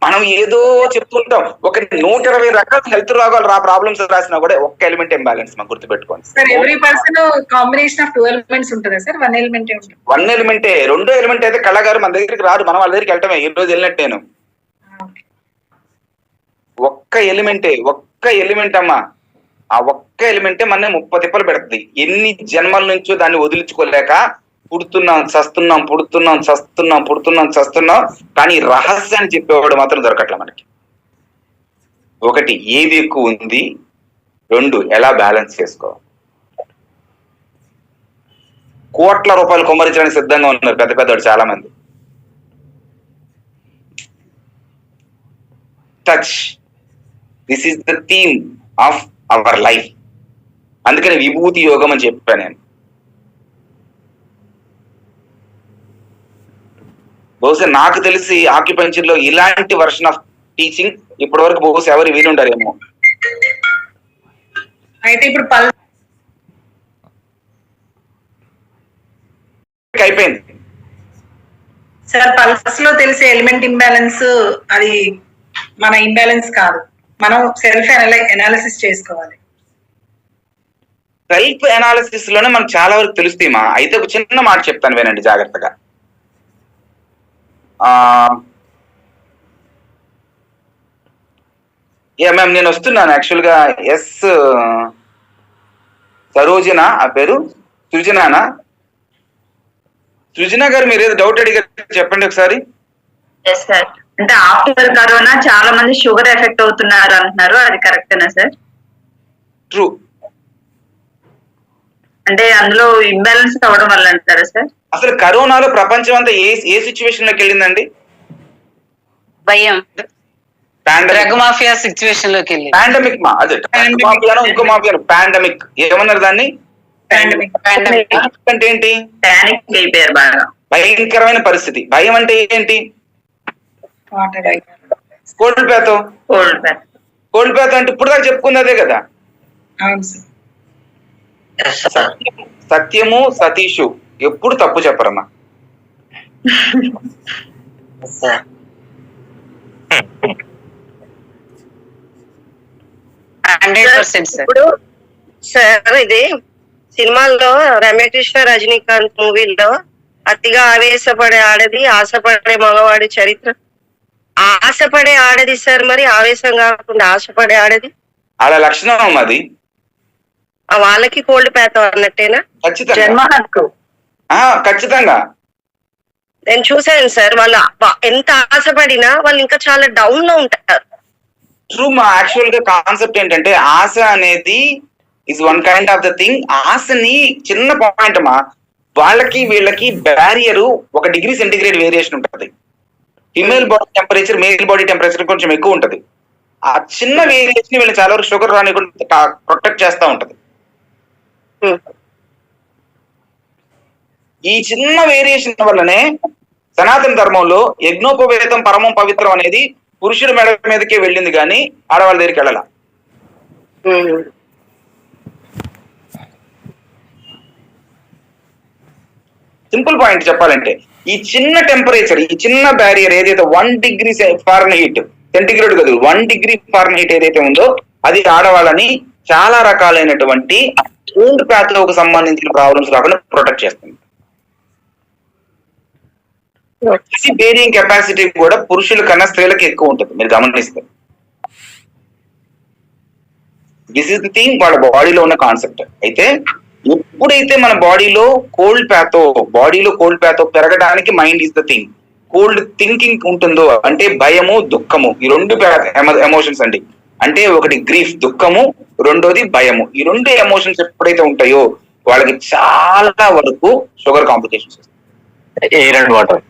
మనం ఏదో చెప్తుంటాం, ఒక 120 రకాల హెల్త్ రోగాలు ప్రాబ్లమ్స్ రాసినా కూడా ఒక్క ఎలిమెంట్ ఇంబ్యాలెన్స్ మనం గుర్తుపెట్టుకోండి. Sir every person combination of 2 elements ఉంటుందా సార్? 1 ఎలిమెంట్ ఉంటుంది. 1 ఎలిమెంటే. 2 ఎలిమెంట్ అయితే కళగారు మన దగ్గరికి రాదు, మనం వాళ్ళ దగ్గరికి వెళ్ళటమే. ఈ రోజు వెళ్ళినట్టు నేను ఒక్క ఎలిమెంట్ అమ్మా. ఆ ఒక్క ఎలిమెంటే మన 30 తిప్పలు పెడుతుంది. ఎన్ని జన్మల నుంచో దాన్ని వదిలించుకోలేక పుడుతున్నాం చస్తున్నాం. కానీ రహస్యాన్ని చెప్పేవాడు మాత్రం దొరకట్లే మనకి. 1 ఏది ఎక్కువ ఉంది, 2 ఎలా బ్యాలెన్స్ చేసుకోవాలి. కోట్ల రూపాయలు కుమ్మరించడానికి సిద్ధంగా ఉన్నారు పెద్దవాడు చాలా మంది. Touch, this is the theme of our life. అందుకని విభూతి యోగం అని చెప్పాను నేను. బహుశా నాకు తెలిసి ఆక్యుపెన్షన్ లో ఇలాంటి వర్షన్ ఆఫ్ టీచింగ్ ఇప్పటి వరకు బహుశా ఎవరు వీలుంటారేమో. అయితే ఇప్పుడు అయిపోయింది సార్. పల్స్ లో తెలిసే ఎలిమెంట్ ఇంబ్యాలెన్స్ అది మన ఇంబ్యాలెన్స్ కాదు, మనం సెల్ఫ్ అనాలిసిస్ చేసుకోవాలి. సెల్ఫ్ అనాలిసిస్ లోనే మనకు చాలా వరకు తెలుస్తాయి మా. అయితే ఒక చిన్న మాట చెప్తాను వినండి జాగ్రత్తగా. మ్యామ్ నేను వస్తున్నాను యాక్చువల్ గా. సరోజన ఆ పేరు సృజనానా? సృజన గారు మీరు ఏదో డౌట్ అడిగారు, చెప్పండి ఒకసారి. సార్ అంటే ఆఫ్టర్ కరోనా చాలా మంది షుగర్ ఎఫెక్ట్ అవుతున్నారు అంటున్నారు, అది కరెక్టేనా సార్? ట్రూ. అంటే అందులో ఇంబ్యాలెన్స్ అవ్వడం వల్ల అంటారా సార్? అసలు కరోనాలో ప్రపంచం అంతా ఏ సిచ్యువేషన్ లోకి వెళ్ళిందండి? భయం, డ్రగ్ మాఫియా సిచ్యువేషన్ లోకి వెళ్ళి పాండమిక్ అదే మాఫియానో ఇంకో మాఫియానో పాండమిక్ ఏమన్నారు దాన్ని? అంటే ఏంటి? ప్యానిక్ అయిపోయారు బాగా, భయంకరమైన పరిస్థితి. భయం అంటే ఏంటి? కోల్డ్ ప్యాతో అంటే ఇప్పుడు దాకా చెప్పుకుంది అదే కదా. సత్యము సతీషు ఎప్పుడు తప్పు చెప్పరమ్మా. ఇప్పుడు సార్ ఇది సినిమాల్లో రమ్యకృష్ణ రజనీకాంత్ మూవీల్లో అతిగా ఆవేశపడే ఆడది ఆశపడే మగవాడి చరిత్ర. ఆశపడే ఆడది సార్, మరి ఆవేశం కాకుండా ఆశపడే ఆడది ఆడ లక్షణం అది. వాళ్ళకి కోల్డ్ ప్యాతో అన్నట్టేనా? ఖచ్చితంగా నేను చూసాను సార్. వాళ్ళు ఎంత ఆశపడినా వాళ్ళు ఇంకా చాలా డౌన్ లో ఉంటారు. ట్రూ. మా యాక్చువల్ గా కాన్సెప్ట్ ఏంటంటే ఆశ అనేది is one kind of the thing. ఆశని చిన్న పాయింట్ అమ్మా, వాళ్ళకి వీళ్ళకి బ్యారియర్ 1 డిగ్రీ సెంటిగ్రేడ్ వేరియేషన్ ఉంటుంది. Female body temperature male body temperature కొంచెం ఎక్కువ ఉంటుంది. ఆ చిన్న వేరియేషన్ వీళ్ళు చాలా వరకు షుగర్ రానికుండా ప్రొటెక్ట్ చేస్తూ ఉంటది. ఈ చిన్న వేరియేషన్ వల్లనే సనాతన ధర్మంలో యజ్ఞోపవేతం పరమం పవిత్రం అనేది పురుషుడి మెడ మీదకే వెళ్ళింది కానీ ఆడవాళ్ళ దగ్గరికి వెళ్ళాల. సింపుల్ పాయింట్ చెప్పాలంటే ఈ చిన్న టెంపరేచర్, ఈ చిన్న బ్యారియర్ ఏదైతే 1 డిగ్రీ ఫారెన్హీట్, సెంటిగ్రేడ్ కాదు 1 డిగ్రీ ఫారెన్హీట్ ఏదైతే ఉందో అది ఆడవాళ్ళని చాలా రకాలైనటువంటి కోల్డ్ ప్యాథ్లోకి సంబంధించిన ప్రాబ్లమ్స్ రాకుండా ప్రొటెక్ట్ చేస్తుంది. బేరింగ్ కెపాసిటీ కూడా పురుషుల కన్నా స్త్రీలకు ఎక్కువ ఉంటుంది, మీరు గమనిస్తే. దిస్ ఇస్ ది థింగ్ వాళ్ళ బాడీలో ఉన్న కాన్సెప్ట్. అయితే ఎప్పుడైతే మన బాడీలో కోల్డ్ ప్యాథో పెరగడానికి mind is the thing. Cold thinking ఉంటుందో అంటే భయము దుఃఖము, ఈ 2 ఎమోషన్స్ అండి. అంటే ఒకటి గ్రీఫ్ దుఃఖము, రెండోది భయము. ఈ 2 ఎమోషన్స్ ఎప్పుడైతే ఉంటాయో వాళ్ళకి చాలా వరకు షుగర్ కాంప్లికేషన్స్ వస్తాయి.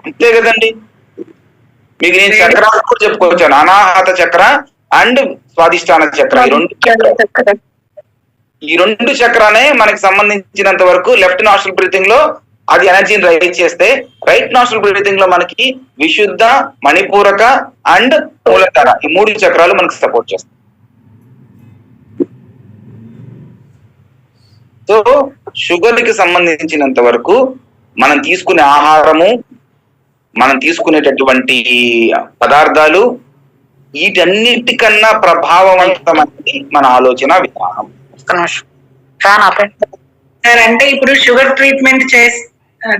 అంతే కదండి. మీకు నేను చక్రాలు కూడా చెప్పుకోవచ్చాను, అనాహత చక్ర అండ్ స్వాదిష్టాన చక్ర. ఈ రెండు చక్రానే మనకి సంబంధించినంత వరకు లెఫ్ట్ నాస్ట్రల్ బ్రీతింగ్ లో అది ఎనర్జీని రైజ్ చేస్తే, రైట్ నాస్ట్రల్ బ్రీతింగ్ లో మనకి విశుద్ధ, మణిపూరక అండ్ మూలధార ఈ 3 చక్రాలు మనకి సపోర్ట్ చేస్తాయి. సో షుగర్ కి సంబంధించినంత వరకు మనం తీసుకునే ఆహారము, మనం తీసుకునేటటువంటి పదార్థాలు, వీటన్నిటికన్నా ప్రభావవంతమైనది మన ఆలోచన విధానం. సార్ అంటే ఇప్పుడు షుగర్ ట్రీట్మెంట్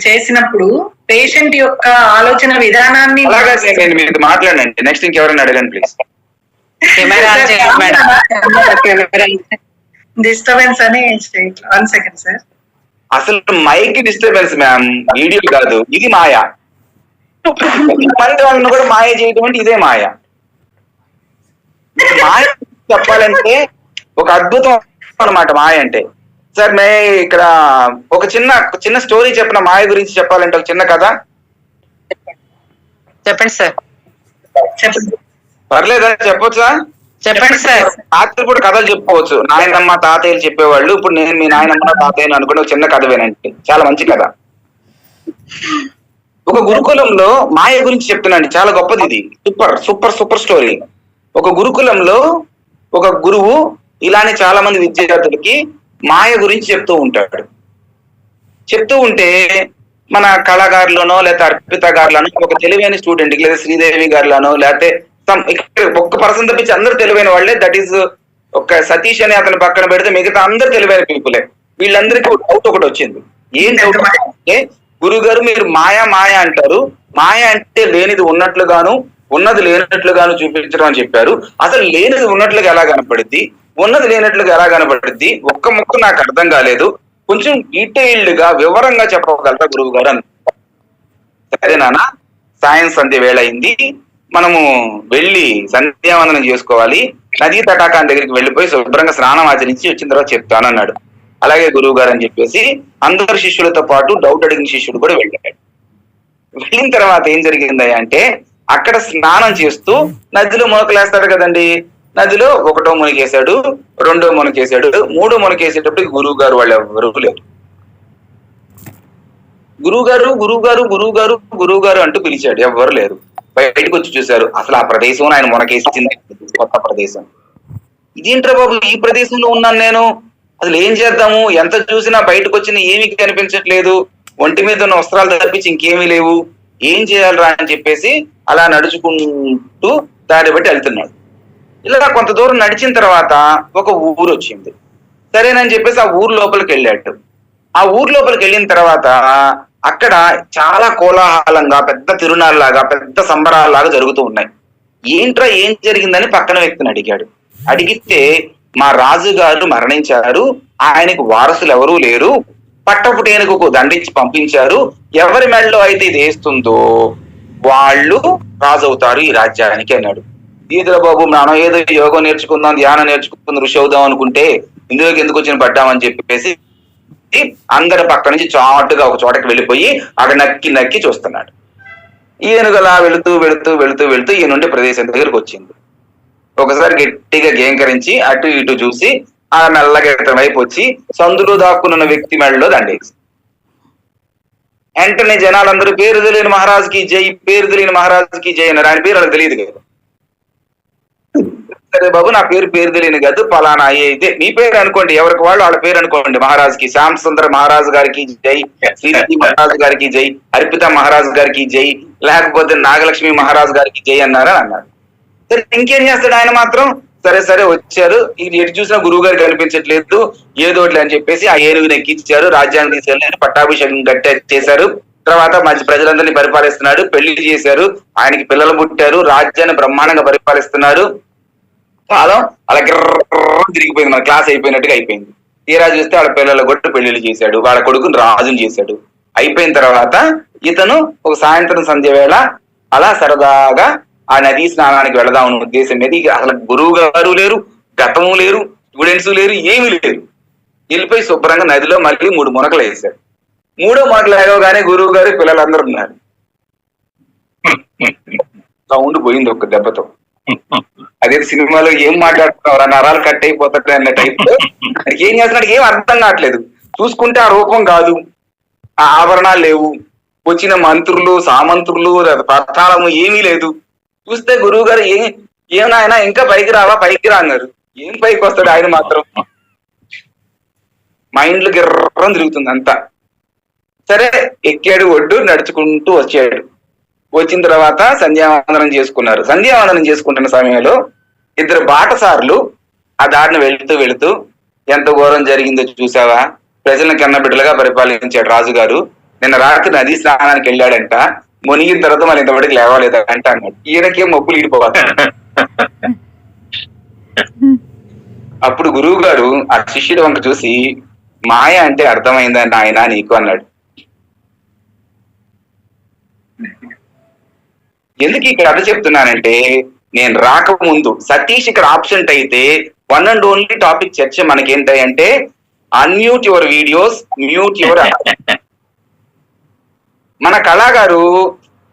చేసినప్పుడు పేషెంట్ యొక్క ఆలోచన విధానాన్ని అలాగా నేను మీరు మాట్లాడండి. నెక్స్ట్ ఇంకెవరైనా అడగండి ప్లీజ్. డిస్టర్బెన్స్ అని 1 సెకండ్ సార్. అసలు మైక్ డిస్టర్బెన్స్ మ్యామ్, వీడియో కాదు. ఇది మాయా. మంది వాళ్ళని కూడా మాయ చేయడం అంటే ఇదే మాయ. మాయ చెప్పాలంటే ఒక అద్భుతం అన్నమాట మాయ అంటే. సార్ మే ఇక్కడ ఒక చిన్న స్టోరీ చెప్పిన మాయ గురించి చెప్పాలంటే ఒక చిన్న కథ చెప్పండి సార్. పర్లేదా? చెప్పొచ్చా? చెప్పండి సార్. రాత్రిపూట కథలు చెప్పుకోవచ్చు. నాయనమ్మ తాతయ్యలు చెప్పేవాళ్ళు. ఇప్పుడు నేను మీ నాయనమ్మ తాతయ్యను అనుకుని ఒక చిన్న కథ వినండి, చాలా మంచి కథ. ఒక గురుకులంలో మాయ గురించి చెప్తున్నాండి, చాలా గొప్పది ఇది. Super story. ఒక గురుకులంలో ఒక గురువు ఇలానే చాలా మంది విద్యార్థులకి మాయ గురించి చెప్తూ ఉంటాడు. చెప్తూ ఉంటే మన కళాగారులోనో లేకపోతే అర్పిత గారులోనో ఒక తెలివైన స్టూడెంట్ కి, లేదా శ్రీదేవి గారులోనో లేకపోతే ఒక్క పర్సన్ తప్పించి అందరూ తెలివైన వాళ్ళే. దట్ ఈస్ ఒక సతీష్ అని అతను పక్కన పెడితే మిగతా అందరు తెలివైన పీపులే. వీళ్ళందరికీ డౌట్ ఒకటి వచ్చింది. ఏం డౌట్ అంటే, గురుగారు మీరు మాయ అంటారు, మాయ అంటే లేనిది ఉన్నట్లుగాను ఉన్నది లేనట్లుగాను చూపించడం అని చెప్పారు. అసలు లేనిది ఉన్నట్లుగా ఎలా కనపడింది, ఉన్నది లేనట్లుగా ఎలా కనబడుద్ది, ఒక్క ముక్క నాకు అర్థం కాలేదు, కొంచెం డీటెయిల్డ్ గా వివరంగా చెప్పగలరా గురువు గారు అని. సరే నాన్న, సాయం సంధ్య వేళ అయింది, మనము వెళ్ళి సంధ్యావందనం చేసుకోవాలి, నదీ తటాకాన్ని దగ్గరికి వెళ్ళిపోయి శుభ్రంగా స్నానం ఆచరించి వచ్చిన తర్వాత చెప్తాను అన్నాడు. అలాగే గురువు గారు అని చెప్పేసి అందరు శిష్యులతో పాటు డౌట్ అడిగిన శిష్యుడు కూడా వెళ్ళాడు. వెళ్ళిన తర్వాత ఏం జరిగింది అంటే, అక్కడ స్నానం చేస్తూ నదిలో మునకలేస్తాడు కదండి, నదిలో ఒకటో మునిగేశాడు, రెండో మునకేశాడు, మూడో మునకేసేటప్పుడు గురువు గారు వాళ్ళు ఎవరు లేరు. గురువు గారు గురువు గారు గురువు గారు గురువు గారు అంటూ పిలిచాడు, ఎవ్వరు లేరు. బయటకు వచ్చి చూశారు, అసలు ఆ ప్రదేశం ఆయన మునకేసింది కొత్త ప్రదేశం. ఇదేంట్రా బాబు, ఈ ప్రదేశంలో ఉన్నాను నేను, అసలు ఏం చేద్దాము, ఎంత చూసినా బయటకు వచ్చిన ఏమీ కనిపించట్లేదు, ఒంటి మీద ఉన్న వస్త్రాలు తప్పించి ఇంకేమీ లేవు, ఏం చేయాలరా అని చెప్పేసి అలా నడుచుకుంటూ దారి బట్టి వెళ్తున్నాడు. ఇలా కొంత దూరం నడిచిన తర్వాత ఒక ఊరు వచ్చింది. సరేనని చెప్పేసి ఆ ఊరు లోపలికి వెళ్ళాడు. ఆ ఊరు లోపలికి వెళ్ళిన తర్వాత అక్కడ చాలా కోలాహలంగా పెద్ద తిరునాళ్ళలాగా పెద్ద సంబరాల్లాగా జరుగుతూ ఉన్నాయి. ఏంట్రా ఏం జరిగిందని పక్కన వ్యక్తిని అడిగాడు. అడిగితే మా రాజుగారు మరణించారు, ఆయనకు వారసులు ఎవరూ లేరు, పట్టపుటేనుకు దండించి పంపించారు, ఎవరి మెడలో అయితే ఇది వేస్తుందో వాళ్ళు రాజు అవుతారు ఈ రాజ్యానికి అన్నాడు. ఈదుల బాబు, మనం ఏదో యోగం నేర్చుకుందాం, ధ్యానం నేర్చుకుందాం, ఋషి అవుదాం అనుకుంటే ఇందులోకి ఎందుకు వచ్చిన పడ్డామని చెప్పేసి అందరి పక్క నుంచి చాటుగా ఒక చోటకి వెళ్ళిపోయి అక్కడ నక్కి నక్కి చూస్తున్నాడు. ఈయనగలా వెళుతూ వెళుతూ వెళుతూ వెళుతూ ఈయన ఉండే ప్రదేశం దగ్గరకు వచ్చింది. ఒకసారి గట్టిగా గేంకరించి అటు ఇటు చూసి ఆ మెల్లగా ఇతని వైపు వచ్చి సందులో దాక్కున్న వ్యక్తి మెడలో దండేసి, వెంటనే జనాలందరూ పేరు తెలియని మహారాజుకి జై, పేరు తెలియని మహారాజుకి జై అన్నారు. ఆయన పేరు వాళ్ళకి తెలియదు కదా. సరే బాబు, నా పేరు తెలియని కాదు, పలానా అయితే మీ పేరు అనుకోండి, ఎవరికి వాళ్ళు వాళ్ళ పేరు అనుకోండి. మహారాజుకి శ్యామ్ సుందర మహారాజు గారికి జై, శ్రీదేవి మహారాజు గారికి జై, అర్పిత మహారాజు గారికి జై, లేకపోతే నాగలక్ష్మి మహారాజు గారికి జై అన్నారని అన్నారు. సరే ఇంకేం చేస్తాడు ఆయన మాత్రం, సరే సరే వచ్చారు, ఇది ఎటు చూసినా గురువు గారు కనిపించట్లేదు, ఏదోట్లే అని చెప్పేసి ఆ ఏనుగుని ఎక్కించారు, రాజ్యాన్ని తీసుకెళ్ళి పట్టాభిషేకం గట్టి చేశారు. తర్వాత మంచి ప్రజలందరినీ పరిపాలిస్తున్నాడు, పెళ్లి చేశారు, ఆయనకి పిల్లలు పుట్టారు, రాజ్యాన్ని బ్రహ్మాండంగా పరిపాలిస్తున్నారు. కాలం అలా తిరిగిపోయింది, మన క్లాస్ అయిపోయినట్టుగా అయిపోయింది. తీరా చూస్తే వాళ్ళ పిల్లలు కూడా పెళ్లిళ్ళు చేశాడు, వాళ్ళ కొడుకుని రాజుని చేశాడు. అయిపోయిన తర్వాత ఇతను ఒక సాయంత్రం సంధ్య వేళ అలా సరదాగా ఆ నదీ స్నానానికి వెళదాం అనే ఉద్దేశం మీద, అసలు గురువు గారు లేరు, గతము లేరు, స్టూడెంట్స్ లేరు, ఏమీ లేరు. వెళ్ళిపోయి శుభ్రంగా నదిలో మళ్ళీ 3 మునకలు వేశాడు. 3వ మునకలు వేయగానే గురువు గారు పిల్లలందరూ ఉన్నారు. సౌండ్ పోయింది ఒక్క దెబ్బతో. అదే సినిమాలో ఏం మాట్లాడుతున్నారు, నరాలు కట్ అయిపోతాడు అన్న టైప్ లో ఏం చేస్తున్నాడు ఏం అర్థం కావట్లేదు. చూసుకుంటే ఆ రూపం కాదు, ఆ ఆభరణాలు లేవు, వచ్చిన మంత్రులు సామంత్రులు పథాలము ఏమీ లేదు. చూస్తే గురువు గారు ఏమైనా ఇంకా పైకి రావా, పైకి రా అన్నారు. ఏం పైకి వస్తాడు ఆయన మాత్రం, మైండ్లు గిర్రం తిరుగుతుంది అంతా. సరే ఎక్కాడు, ఒడ్డు నడుచుకుంటూ వచ్చాడు. వచ్చిన తర్వాత సంధ్యావందనం చేసుకున్నారు. సంధ్యావందనం చేసుకుంటున్న సమయంలో 2 బాటసారులు ఆ దారిని వెళుతూ వెళుతూ, ఎంత ఘోరం జరిగిందో చూసావా, ప్రజలను కన్న బిడ్డలుగా పరిపాలించాడు రాజుగారు, నిన్న రాత్రి నదీ స్నానానికి వెళ్ళాడంట, మునిగిన తర్వాత మళ్ళీ ఇంతవరకు లేవాలేదంట అన్నాడు. ఈయనకేం మొప్పులు ఈడిపోవాలి. అప్పుడు గురువు గారు ఆ శిష్యుడు వంక చూసి, మాయ అంటే అర్థమైందని ఆయన నీకు అన్నాడు. ఎందుకు ఈ కథ చెప్తున్నానంటే, నేను రాకముందు సతీష్ ఇక్కడ ఆబ్సెంట్ అయితే 1 and only టాపిక్ చర్చ మనకేంటంటే, unmute your videos, mute your. మన కళాగారు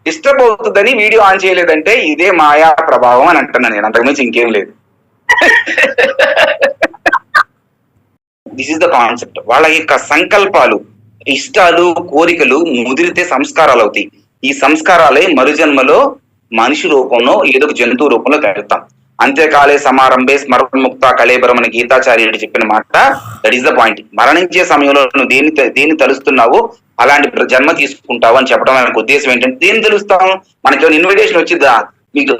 డిస్టర్బ్ అవుతుందని వీడియో ఆన్ చేయలేదంటే ఇదే మాయా ప్రభావం అని అంటున్నాను నేను, అంతకుమించి ఇంకేం లేదు. This is the concept. వాళ్ళ యొక్క సంకల్పాలు, ఇష్టాలు, కోరికలు ముదిరితే సంస్కారాలు అవుతాయి. ఈ సంస్కారాలే మరుజన్మలో మనిషి రూపంలో ఏదో జంతువు రూపంలో కలుగుతాం. అంత్యకాలే సమారంభే స్మరణముక్త కళేబరం అని గీతాచార్యుడు చెప్పిన మాట. That is the point. మరణించే సమయంలో నువ్వు దేన్ని తలుస్తున్నావో అలాంటి జన్మ తీసుకుంటావు అని చెప్పడం మనకు ఉద్దేశం ఏంటంటే, దేన్ని తెలుస్తాం, మనకి ఇన్విటేషన్ వచ్చిందా, మీకు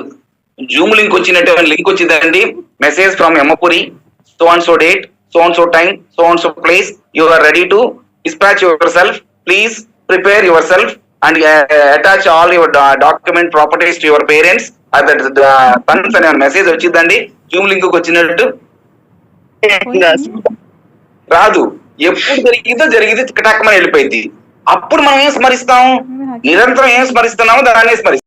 జూమ్ లింక్ వచ్చినట్టు లింక్ వచ్చిందండి, మెసేజ్ ఫ్రమ్ ఎమ్మపురి, so and so date, so and so time, so and so place, you are ready to dispatch yourself, please prepare yourself and attach all your document properties to your parents at the sons అనే message వచ్చిందండి, Zoom link వచ్చినట్టు. రాదు. ఎప్పుడు జరిగిందో టక్కుమని వెళ్ళిపోయింది. అప్పుడు మనం ఏం స్మరిస్తాం? నిరంతరం ఏం స్మరిస్తున్నామో దాన్నే స్మరిస్తాం.